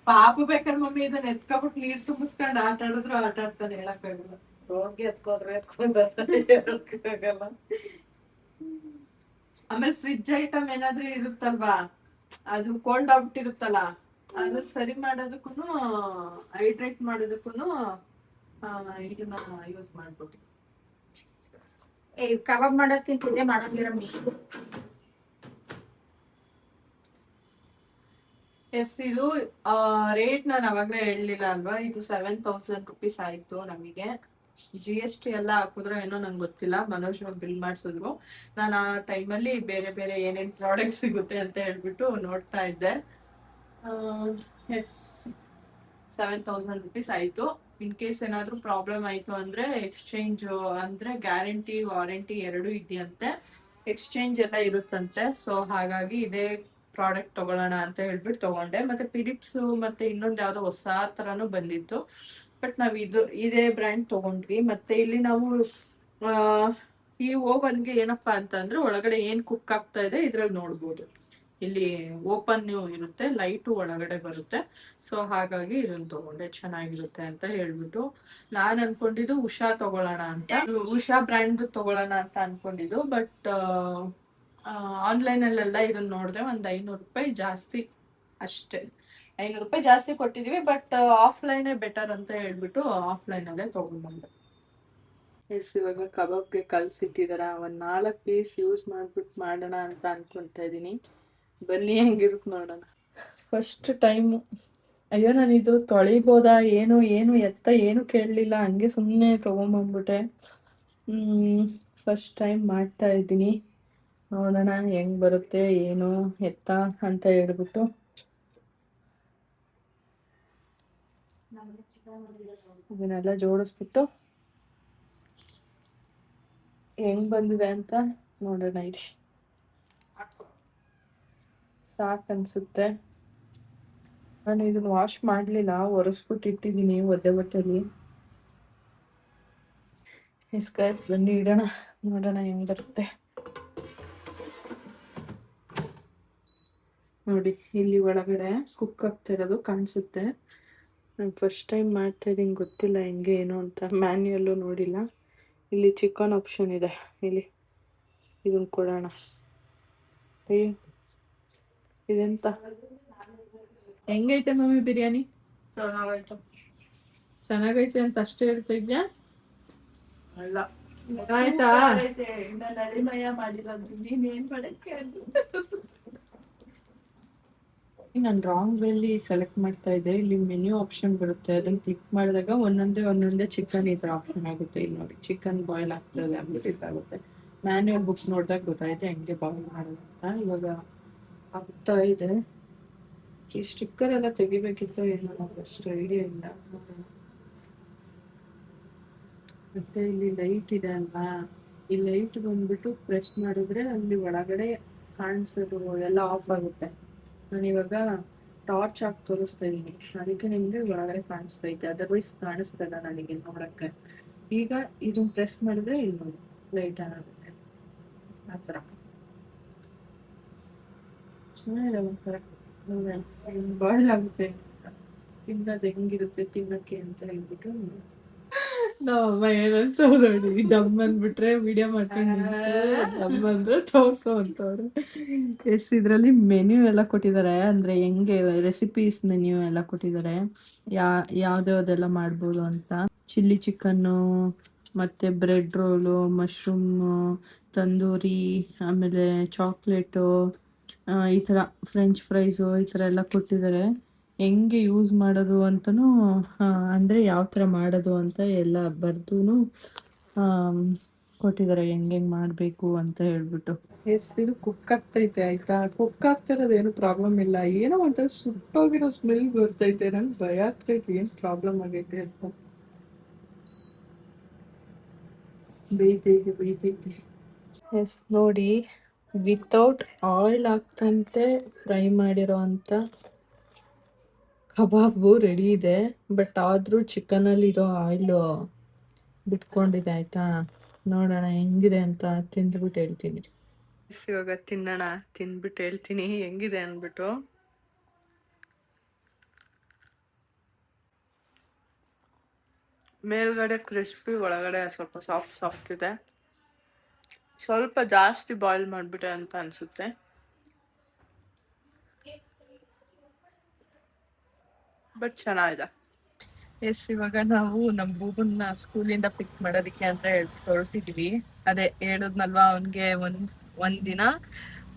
ಪಾಪ ಬೇಕಾದ್ರೆ ಮಮ್ಮಿ ಇದನ್ನ ಎತ್ಕೊಬಿಟ್ಟು ನೀರ್ ತುಂಬಿಸ್ಕೊಂಡ್ ಆಟ ಆಡಿದ್ರು ಆಟ ಆಡ್ತಾನೆ, ಹೇಳಕ್ಕಾಗಲ್ಲ. ರೋಡ್ಗೆ ಎತ್ಕೋದ್ರಾಗಲ್ಲ. ಆಮೇಲೆ ಫ್ರಿಡ್ಜ್ ಐಟಮ್ ಏನಾದ್ರೂ ಇರುತ್ತಲ್ವಾ, ಅದು ಕೋಲ್ಡ್ ಆಗ್ಬಿಟ್ಟಿರುತ್ತಲ್ಲ, ಅದು ಸರಿ ಮಾಡೋದಕ್ಕೂ ಹೈಡ್ರೇಟ್ ಮಾಡೋದಕ್ಕೂ ಇದನ್ನ ಯೂಸ್ ಮಾಡ್ಬೋದು. ಕಬಾಬ್ ಮಾಡೋದಕ್ಕಿಂತ ಇದೇ ಮಾಡೋದಿರಮ್ಮಿ. ಎಸ್, ಇದು ರೇಟ್ ನಾನು ಅವಾಗಲೇ ಹೇಳಲಿಲ್ಲ ಅಲ್ವಾ, ಇದು 7,000 rupees ಆಯ್ತು ನಮಗೆ. GST ಎಲ್ಲ ಹಾಕಿದ್ರೋ ಏನೋ ನಂಗೆ ಗೊತ್ತಿಲ್ಲ. ಮನೋಜ್ ಬಿಲ್ ಮಾಡಿಸಿದ್ರು. ನಾನು ಆ ಟೈಮಲ್ಲಿ ಬೇರೆ ಬೇರೆ ಏನೇನು ಪ್ರಾಡಕ್ಟ್ ಸಿಗುತ್ತೆ ಅಂತ ಹೇಳ್ಬಿಟ್ಟು ನೋಡ್ತಾ ಇದ್ದೆ. ಎಸ್, 7,000 rupees ಆಯಿತು. ಇನ್ ಕೇಸ್ ಏನಾದರೂ ಪ್ರಾಬ್ಲಮ್ ಆಯಿತು ಅಂದರೆ ಎಕ್ಸ್ಚೇಂಜ್ ಅಂದರೆ ಗ್ಯಾರಂಟಿ ವಾರಂಟಿ ಎರಡೂ ಇದೆಯಂತೆ, ಎಕ್ಸ್ಚೇಂಜ್ ಎಲ್ಲ ಇರುತ್ತಂತೆ. ಸೊ ಹಾಗಾಗಿ ಇದೇ ಪ್ರಾಡಕ್ಟ್ ತಗೊಳ್ಳೋಣ ಅಂತ ಹೇಳ್ಬಿಟ್ಟು ತಗೊಂಡೆ. ಮತ್ತೆ ಫಿಲಿಪ್ಸ್ ಮತ್ತೆ ಇನ್ನೊಂದು ಯಾವುದೋ ಹೊಸ ಥರನೂ ಬಂದಿತ್ತು, ಬಟ್ ನಾವು ಇದೇ ಬ್ರ್ಯಾಂಡ್ ತಗೊಂಡ್ವಿ. ಮತ್ತೆ ಇಲ್ಲಿ ನಾವು ಈ ಓವನ್ಗೆ ಏನಪ್ಪಾ ಅಂತಂದ್ರೆ ಒಳಗಡೆ ಏನು ಕುಕ್ ಆಗ್ತಾ ಇದೆ ಇದ್ರಲ್ಲಿ ನೋಡ್ಬೋದು. ಇಲ್ಲಿ ಓಪನ್ ಇರುತ್ತೆ, ಲೈಟು ಒಳಗಡೆ ಬರುತ್ತೆ. ಸೊ ಹಾಗಾಗಿ ಇದನ್ನ ತಗೊಂಡೆ, ಚೆನ್ನಾಗಿರುತ್ತೆ ಅಂತ ಹೇಳ್ಬಿಟ್ಟು. ನಾನು ಅನ್ಕೊಂಡಿದ್ದು ಉಷಾ ತಗೊಳ್ಳೋಣ ಅಂತ, ಉಷಾ ಬ್ರ್ಯಾಂಡ್ ತಗೊಳ್ಳೋಣ ಅಂತ ಅನ್ಕೊಂಡಿದ್ದು. ಬಟ್ ಆನ್ಲೈನಲ್ಲೆಲ್ಲ ಇದನ್ನ ನೋಡಿದೆ, ಒಂದು 500 ರೂಪಾಯಿ ಜಾಸ್ತಿ ಅಷ್ಟೇ. 500 ರೂಪಾಯಿ ಜಾಸ್ತಿ ಕೊಟ್ಟಿದ್ವಿ. ಬಟ್ ಆಫ್ಲೈನೇ ಬೆಟರ್ ಅಂತ ಹೇಳ್ಬಿಟ್ಟು ಆಫ್ಲೈನಲ್ಲೇ ತೊಗೊಂಡ್ಬಂದೆ. ಎಸ್, ಇವಾಗ ಕಬಾಬ್ಗೆ ಕಲ್ಸಿಟ್ಟಿದಾರ. ಒಂದು 4 ಪೀಸ್ ಯೂಸ್ ಮಾಡ್ಬಿಟ್ಟು ಮಾಡೋಣ ಅಂತ ಅನ್ಕೊತಾ ಇದ್ದೀನಿ. ಬನ್ನಿ ಹೆಂಗಿರುತ್ತೆ ನೋಡೋಣ. ಫಸ್ಟ್ ಟೈಮು, ಅಯ್ಯೋ ನಾನು ಇದು ತೊಳಿಬೋದಾ ಏನು ಏನು ಕೇಳಲಿಲ್ಲ, ಹಂಗೆ ಸುಮ್ಮನೆ ತೊಗೊಂಬಂದ್ಬಿಟ್ಟೆ. ಫಸ್ಟ್ ಟೈಮ್ ಮಾಡ್ತಾ ಇದ್ದೀನಿ, ನೋಡೋಣ ಹೆಂಗೆ ಬರುತ್ತೆ ಏನು ಎತ್ತ ಅಂತ ಹೇಳ್ಬಿಟ್ಟು. ಇದನ್ನೆಲ್ಲ ಜೋಡಿಸ್ಬಿಟ್ಟು ಹೆಂಗ್ ಬಂದಿದೆ ಅಂತ ನೋಡೋಣ. ಇರಿ, ಸಾಕು ಅನ್ಸುತ್ತೆ. ನಾನು ಇದನ್ನ ವಾಶ್ ಮಾಡಲಿಲ್ಲ, ಒರೆಸ್ಬಿಟ್ಟು ಇಟ್ಟಿದ್ದೀನಿ ಒದ್ದೆ ಬಟ್ಟೆಲಿ. ಇಸ್ಕಾಯ್ತು, ಬನ್ನಿ ಇಡೋಣ, ನೋಡೋಣ ಹೆಂಗ್ ಬರುತ್ತೆ. ನೋಡಿ ಇಲ್ಲಿ ಒಳಗಡೆ ಕುಕ್ ಆಗ್ತಿರೋದು ಕಾಣಿಸುತ್ತೆ. ನಾನು ಫಸ್ಟ್ ಟೈಮ್ ಮಾಡ್ತಾ ಇದ್ದೀನಿ, ಗೊತ್ತಿಲ್ಲ ಹೆಂಗೆ ಏನು ಅಂತ. ಮ್ಯಾನ್ಯಲ್ಲು ನೋಡಿಲ್ಲ. ಇಲ್ಲಿ ಚಿಕನ್ ಆಪ್ಷನ್ ಇದೆ, ಇಲ್ಲಿ ಇದನ್ನು ಕೊಡೋಣ. ಅಯ್ಯೋ ಇದೆಂತ ಹೆಂಗೈತೆ ಮಮ್ಮಿ ಬಿರಿಯಾನಿ? ಚೆನ್ನಾಗೈತೆ ಅಂತ ಅಷ್ಟೇ ಹೇಳ್ತಾ ಇದ್ಯಾ? ಅಲ್ಲ ಆಯ್ತಾ? ನಳಿಮಯ ಮಾಡಿರೋದು ನೀನೇನ್ ಮಾಡಕ್ಕೆ? ನಾನು ರಾಂಗ್ ವೇಲಿ ಸೆಲೆಕ್ಟ್ ಮಾಡ್ತಾ ಇದ್ದೆ. ಇಲ್ಲಿ ಮೆನ್ಯೂ ಆಪ್ಷನ್ ಬರುತ್ತೆ, ಅದನ್ನ ಕ್ಲಿಕ್ ಮಾಡಿದಾಗ ಒಂದೊಂದೇ ಚಿಕನ್ ಈ ಥರ ಆಪ್ಷನ್ ಆಗುತ್ತೆ. ಇಲ್ಲಿ ನೋಡಿ ಚಿಕನ್ ಬಾಯ್ಲ್ ಆಗ್ತದೆ ಅಂದ್ಬಿಟ್ಟು ಇದಾಗುತ್ತೆ. ಮ್ಯಾನ್ಯಲ್ ಬುಕ್ಸ್ ನೋಡಿದಾಗ ಗೊತ್ತಾಯ್ತು ಹೆಂಗೆ ಬಾಯ್ಲ್ ಮಾಡೋದು ಅಂತ. ಇವಾಗ ಆಗ್ತಾ ಇದೆ. ಈ ಸ್ಟಿಕ್ಕರ್ ಎಲ್ಲ ತೆಗಿಬೇಕಿತ್ತು, ಏನೋ ನನಗೆ ಅಷ್ಟು ಐಡಿಯಾ ಇಲ್ಲ. ಮತ್ತೆ ಇಲ್ಲಿ ಲೈಟ್ ಇದೆ ಅಲ್ವಾ, ಈ ಲೈಟ್ ಬಂದ್ಬಿಟ್ಟು ಪ್ರೆಸ್ ಮಾಡಿದ್ರೆ ಅಲ್ಲಿ ಒಳಗಡೆ ಕಾಣಿಸೋದು ಎಲ್ಲ ಆಫ್ ಆಗುತ್ತೆ. ನಾನು ಇವಾಗ ಟಾರ್ಚ್ ಹಾಕಿ ತೋರಿಸ್ತಾ ಇದ್ದೀನಿ, ಅದಕ್ಕೆ ನಿಮಗೆ ಒಳಗಡೆ ಕಾಣಿಸ್ತೈತೆ, ಅದರ್ವೈಸ್ ಕಾಣಿಸ್ತದ ನನಗೆ ನೋಡಕ್ಕೆ. ಈಗ ಇದನ್ನ ಪ್ರೆಸ್ ಮಾಡಿದ್ರೆ ಇಲ್ಲಿ ನೋಡಿ ಲೈಟ್ ಆನ್ ಆಗುತ್ತೆ. ಆ ಥರ ಚೆನ್ನಾಗಿದೆ ಒಂಥರ. ಬಾಯ್ಲ್ ಆಗುತ್ತೆ, ತಿನ್ನೋದು ಹೆಂಗಿರುತ್ತೆ ತಿನ್ನಕ್ಕೆ ಅಂತ ಹೇಳ್ಬಿಟ್ಟು ನಾವಮ್ಮ ಏನಂತ ನೋಡಿ, ದಮ್ ಅಂದ್ಬಿಟ್ರೆ ವಿಡಿಯೋ ಮಾಡ್ಕೊಂಡು ದಮ್ ಅಂದ್ರೆ ತೋರ್ಸೋ ಅಂತವ್ರು. ಎಸ್ ಇದರಲ್ಲಿ ಮೆನ್ಯೂ ಎಲ್ಲ ಕೊಟ್ಟಿದ್ದಾರೆ, ಅಂದ್ರೆ ಹೆಂಗೆ ರೆಸಿಪೀಸ್ ಮೆನ್ಯೂ ಎಲ್ಲ ಕೊಟ್ಟಿದ್ದಾರೆ, ಯಾವ್ದ್ಯಾವ್ದೆಲ್ಲ ಮಾಡ್ಬೋದು ಅಂತ. ಚಿಲ್ಲಿ ಚಿಕನ್ನು, ಮತ್ತೆ ಬ್ರೆಡ್ ರೋಲು, ಮಶ್ರೂಮು, ತಂದೂರಿ, ಆಮೇಲೆ ಚಾಕ್ಲೇಟು, ಈ ಥರ ಫ್ರೆಂಚ್ ಫ್ರೈಸು, ಈ ಥರ ಎಲ್ಲ ಕೊಟ್ಟಿದ್ದಾರೆ. ಹೆಂಗೆ ಯೂಸ್ ಮಾಡೋದು ಅಂತನೂ ಅಂದರೆ ಯಾವ ಥರ ಮಾಡೋದು ಅಂತ ಎಲ್ಲ ಬರ್ದೂ ಕೊಟ್ಟಿದ್ದಾರೆ, ಹೆಂಗೆ ಮಾಡಬೇಕು ಅಂತ ಹೇಳ್ಬಿಟ್ಟು. ಎಸ್ ಇದು ಕುಕ್ ಆಗ್ತೈತೆ ಆಯಿತಾ. ಕುಕ್ ಆಗ್ತಿರೋದು ಏನು ಪ್ರಾಬ್ಲಮ್ ಇಲ್ಲ, ಏನೋ ಒಂಥರ ಸುಟ್ಟೋಗಿರೋ ಸ್ಮೆಲ್ ಬರ್ತೈತೆ. ನಂಗೆ ಭಯ ಆಗ್ತೈತೆ ಏನು ಪ್ರಾಬ್ಲಮ್ ಆಗೈತೆ ಅಂತ. ಬೇಯ್ತೈತೆ. ಎಸ್ ನೋಡಿ, ವಿತೌಟ್ ಆಯಿಲ್ ಹಾಕ್ತಂತೆ ಫ್ರೈ ಮಾಡಿರೋ ಅಂಥ ಕಬಾಬು ರೆಡಿ ಇದೆ. ಬಟ್ ಆದರೂ ಚಿಕನಲ್ಲಿರೋ ಆಯಿಲು ಬಿಟ್ಕೊಂಡಿದೆ ಆಯಿತಾ. ನೋಡೋಣ ಹೆಂಗಿದೆ ಅಂತ ತಿಂದ್ಬಿಟ್ಟು ಹೇಳ್ತೀನಿ. ಇವಾಗ ತಿನ್ನೋಣ, ತಿಂದ್ಬಿಟ್ಟು ಹೇಳ್ತೀನಿ ಹೆಂಗಿದೆ ಅಂದ್ಬಿಟ್ಟು. ಮೇಲ್ಗಡೆ ಕ್ರಿಸ್ಪಿ, ಒಳಗಡೆ ಸ್ವಲ್ಪ ಸಾಫ್ಟ್ ಇದೆ. ಸ್ವಲ್ಪ ಜಾಸ್ತಿ ಬಾಯ್ಲ್ ಮಾಡಿಬಿಟ್ಟೆ ಅಂತ ಅನಿಸುತ್ತೆ. ಬಟ್ ಚೆನ್ನಾಗಿದೆ. ಎಸ್ ಇವಾಗ ನಾವು ನಮ್ಮ ಬೂಬನ್ನ ಸ್ಕೂಲಿಂದ ಪಿಕ್ ಮಾಡೋದಕ್ಕೆ ಅಂತ ಹೊರಟಿದ್ವಿ. ಅದೇ ಹೇಳಿದ್ನಲ್ವಾ, ಅವನಿಗೆ ಒಂದಿನ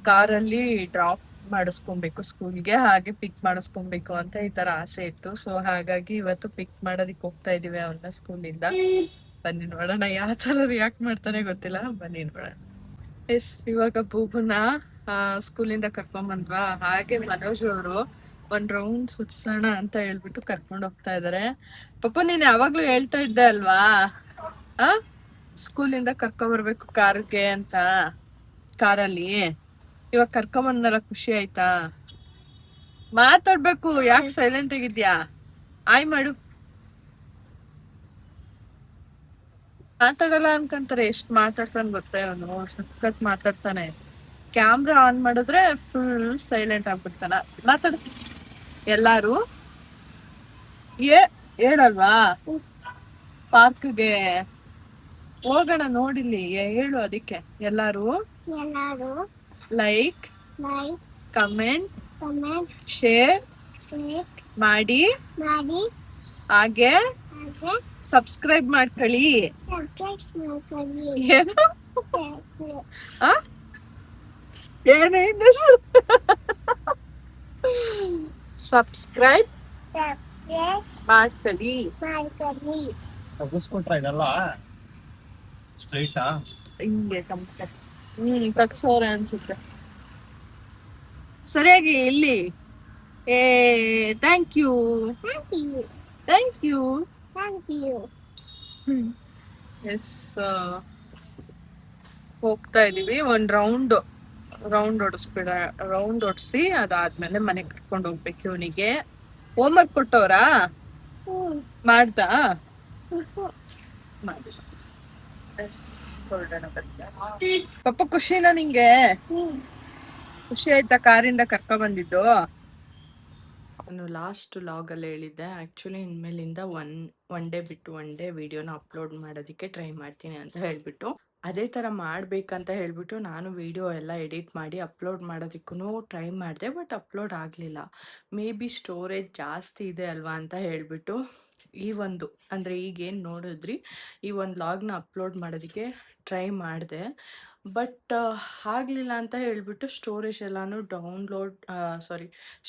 ಕಾರಲ್ಲಿ ಡ್ರಾಪ್ ಮಾಡಿಸ್ಕೊಬೇಕು ಸ್ಕೂಲ್ಗೆ, ಹಾಗೆ ಪಿಕ್ ಮಾಡಿಸ್ಕೊಬೇಕು ಅಂತ ಈ ಥರ ಆಸೆ ಇತ್ತು. ಸೊ ಹಾಗಾಗಿ ಇವತ್ತು ಪಿಕ್ ಮಾಡೋದಕ್ಕೆ ಹೋಗ್ತಾ ಇದೀವಿ ಅವನ್ನ ಸ್ಕೂಲಿಂದ. ಬನ್ನಿ ನೋಡೋಣ ಯಾವ ಥರ ರಿಯಾಕ್ಟ್ ಮಾಡ್ತಾನೆ ಗೊತ್ತಿಲ್ಲ, ಬನ್ನಿ ನೋಡೋಣ. ಎಸ್ ಇವಾಗ ಬೂಬನ್ನ ಸ್ಕೂಲಿಂದ ಕರ್ಕೊಂಬಂದ್ವಾ, ಹಾಗೆ ಮನೋಜ್ ಅವರು ಒಂದ್ ರೌಂಡ್ ಸುತ್ಸೋಣ ಅಂತ ಹೇಳ್ಬಿಟ್ಟು ಕರ್ಕೊಂಡು ಹೋಗ್ತಾ ಇದಾರೆ. ಪಾಪ ನೀನ್ ಯಾವಾಗ್ಲೂ ಹೇಳ್ತಾ ಇದ್ದೆ ಅಲ್ವಾ ಸ್ಕೂಲಿಂದ ಕರ್ಕೊಂಬರ್ಬೇಕು ಕಾರ್ಗೆ ಅಂತ, ಕಾರಲ್ಲಿ. ಇವಾಗ ಕರ್ಕೊಂಬಂದಲ್ಲ, ಖುಷಿ ಆಯ್ತಾ? ಮಾತಾಡ್ಬೇಕು, ಯಾಕೆ ಸೈಲೆಂಟ್ ಆಗಿದ್ಯಾ? ಆಯ್ ಮಾಡು. ಮಾತಾಡಲ್ಲ ಅನ್ಕೊಂತಾರೆ, ಎಷ್ಟ್ ಮಾತಾಡ್ತಾನೆ ಗೊತ್ತೇ ಅವನು, ಸಖತ್ ಮಾತಾಡ್ತಾನೆ. ಕ್ಯಾಮ್ರಾ ಆನ್ ಮಾಡಿದ್ರೆ ಫುಲ್ ಸೈಲೆಂಟ್ ಆಗ್ಬಿಡ್ತಾನ. ಮಾತಾಡ. ಎಲ್ಲಾರು ಹೇಳಲ್ವಾ ಪಾರ್ಕ್ಗೆ ಹೋಗೋಣ ನೋಡಿಲ್ಲಿ, ಹೇಳು. ಅದಕ್ಕೆ ಎಲ್ಲಾರು ಲೈಕ್ ಕಮೆಂಟ್ ಶೇರ್ ಮಾಡಿ, ಹಾಗೆ ಸಬ್ಸ್ಕ್ರೈಬ್ ಮಾಡ್ಕೊಳ್ಳಿ. ಏನು ಏನೇನು ಸಬ್ಸ್ಕ್ರೈಬ್ ಮಾಡ್ಕೊಳ್ಳಿ. ಹಿಂಗೆ ತಗ್ಸೋರೆ ಅನ್ಸುತ್ತೆ. ಸರಿಯಾಗಿ ಇಲ್ಲಿ ಥ್ಯಾಂಕ್ ಯು. ಹೋಗ್ತಾ ಇದೀವಿ. ಒಂದ್ ರೌಂಡ್ ಹೊಡಿಸಿ ಅದಾದ್ಮೇಲೆ ಮನೆಗೆ ಕರ್ಕೊಂಡು ಹೋಗ್ಬೇಕು ಇವನಿಗೆ. ಹೋಮ್ವರ್ಕ್ ಕೊಟ್ಟವ್ರಾ? ಮಾಡ್ದಾ? ಪಪ್ಪ ಖುಷಿನಾ ನಿಂಗೆ? ಖುಷಿ ಆಯ್ತಾ ಕಾರಿಂದ ಕರ್ಕೊ ಬಂದಿದ್ದು? ನಾನು ಲಾಸ್ಟ್ ಲಾಗಲ್ಲಿ ಹೇಳಿದ್ದೆ ಆ್ಯಕ್ಚುಲಿ ಇನ್ಮೇಲಿಂದ ಒನ್ ಡೇ ಬಿಟ್ಟು ಒನ್ ಡೇ ವಿಡಿಯೋನ ಅಪ್ಲೋಡ್ ಮಾಡೋದಕ್ಕೆ ಟ್ರೈ ಮಾಡ್ತೀನಿ ಅಂತ ಹೇಳ್ಬಿಟ್ಟು ಅದೇ ಥರ ಮಾಡಬೇಕಂತ ಹೇಳ್ಬಿಟ್ಟು ನಾನು ವಿಡಿಯೋ ಎಲ್ಲ ಎಡಿಟ್ ಮಾಡಿ ಅಪ್ಲೋಡ್ ಮಾಡೋದಕ್ಕೂ ಟ್ರೈ ಮಾಡಿದೆ. ಬಟ್ ಅಪ್ಲೋಡ್ ಆಗಲಿಲ್ಲ. ಮೇ ಬಿ ಸ್ಟೋರೇಜ್ ಜಾಸ್ತಿ ಇದೆ ಅಲ್ವಾ ಅಂತ ಹೇಳ್ಬಿಟ್ಟು ಈ ಒಂದು ಅಂದರೆ ಈಗೇನು ನೋಡಿದ್ರಿ ಈ ಒಂದು ಲಾಗ್ನ ಅಪ್ಲೋಡ್ ಮಾಡೋದಕ್ಕೆ ಟ್ರೈ ಮಾಡಿದೆ. ಬಟ್ ಆಗಲಿಲ್ಲ ಅಂತ ಹೇಳ್ಬಿಟ್ಟು ಸ್ಟೋರೇಜ್ ಎಲ್ಲಾನು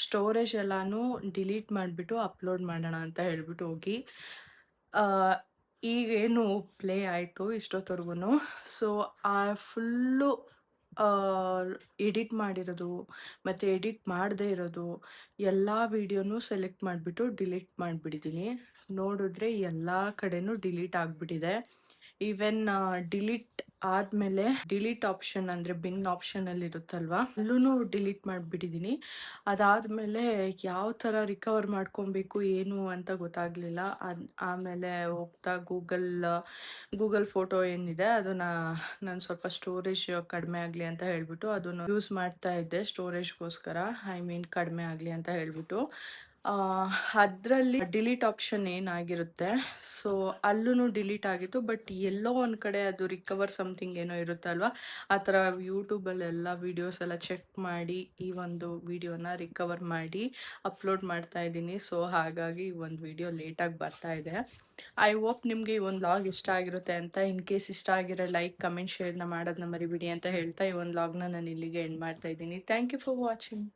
ಸ್ಟೋರೇಜ್ ಎಲ್ಲಾನು ಡಿಲೀಟ್ ಮಾಡಿಬಿಟ್ಟು ಅಪ್ಲೋಡ್ ಮಾಡೋಣ ಅಂತ ಹೇಳ್ಬಿಟ್ಟು ಹೋಗಿ ಈಗೇನು ಪ್ಲೇ ಆಯಿತು ಇಷ್ಟೊತ್ತವರೆಗೂ. ಸೊ ಆ ಫುಲ್ಲು ಎಡಿಟ್ ಮಾಡಿರೋದು ಮತ್ತು ಎಡಿಟ್ ಮಾಡದೇ ಇರೋದು ಎಲ್ಲ ವೀಡಿಯೋನೂ ಸೆಲೆಕ್ಟ್ ಮಾಡಿಬಿಟ್ಟು ಡಿಲೀಟ್ ಮಾಡಿಬಿಟ್ಟಿದ್ದೀನಿ. ನೋಡಿದ್ರೆ ಎಲ್ಲ ಕಡೆನೂ ಡಿಲೀಟ್ ಆಗಿಬಿಟ್ಟಿದೆ. ಈವನ್ ಡಿಲೀಟ್ ಆದಮೇಲೆ ಡಿಲೀಟ್ ಆಪ್ಷನ್ ಅಂದರೆ ಬಿನ್ ಆಪ್ಷನಲ್ಲಿ ಇರುತ್ತಲ್ವಾ ಅಲ್ಲೂ ಡಿಲೀಟ್ ಮಾಡಿಬಿಟ್ಟಿದ್ದೀನಿ. ಅದಾದಮೇಲೆ ಯಾವ ಥರ ರಿಕವರ್ ಮಾಡ್ಕೊಬೇಕು ಏನು ಅಂತ ಗೊತ್ತಾಗಲಿಲ್ಲ. ಆಮೇಲೆ ಹೋಗ್ತಾ ಗೂಗಲ್ ಫೋಟೋ ಏನಿದೆ ಅದನ್ನು ನಾನು ಸ್ವಲ್ಪ ಸ್ಟೋರೇಜ್ ಕಡಿಮೆ ಆಗಲಿ ಅಂತ ಹೇಳ್ಬಿಟ್ಟು ಅದನ್ನು ಯೂಸ್ ಮಾಡ್ತಾ ಇದ್ದೆ ಸ್ಟೋರೇಜ್ಗೋಸ್ಕರ. ಕಡಿಮೆ ಆಗಲಿ ಅಂತ ಹೇಳ್ಬಿಟ್ಟು ಅದರಲ್ಲಿ ಡಿಲೀಟ್ ಆಪ್ಷನ್ ಏನಾಗಿರುತ್ತೆ ಸೊ ಅಲ್ಲೂ ಡಿಲೀಟ್ ಆಗಿತ್ತು. ಬಟ್ ಎಲ್ಲೋ ಒಂದು ಕಡೆ ಅದು ರಿಕವರ್ ಸಮಥಿಂಗ್ ಏನೋ ಇರುತ್ತಲ್ವ ಆ ಥರ ಯೂಟ್ಯೂಬಲ್ಲೆಲ್ಲ ವೀಡಿಯೋಸ್ ಎಲ್ಲ ಚೆಕ್ ಮಾಡಿ ಈ ಒಂದು ವಿಡಿಯೋನ ರಿಕವರ್ ಮಾಡಿ ಅಪ್ಲೋಡ್ ಮಾಡ್ತಾ ಇದ್ದೀನಿ. ಸೊ ಹಾಗಾಗಿ ಈ ಒಂದು ವಿಡಿಯೋ ಲೇಟಾಗಿ ಬರ್ತಾ ಇದೆ. ಐ ಹೋಪ್ ನಿಮಗೆ ಈ ಒಂದು ಲಾಗ್ ಇಷ್ಟ ಆಗಿರುತ್ತೆ ಅಂತ. ಇನ್ ಕೇಸ್ ಇಷ್ಟ ಆಗಿರೋ ಲೈಕ್ ಕಮೆಂಟ್ ಶೇರ್ನ ಮಾಡೋದನ್ನ ಮರಿಬಿಡಿ ಅಂತ ಹೇಳ್ತಾ ಈ ಒಂದು ಲಾಗ್ನ ನಾನು ಇಲ್ಲಿಗೆ ಎಂಡ್ ಮಾಡ್ತಾ ಇದ್ದೀನಿ. Thank you for watching.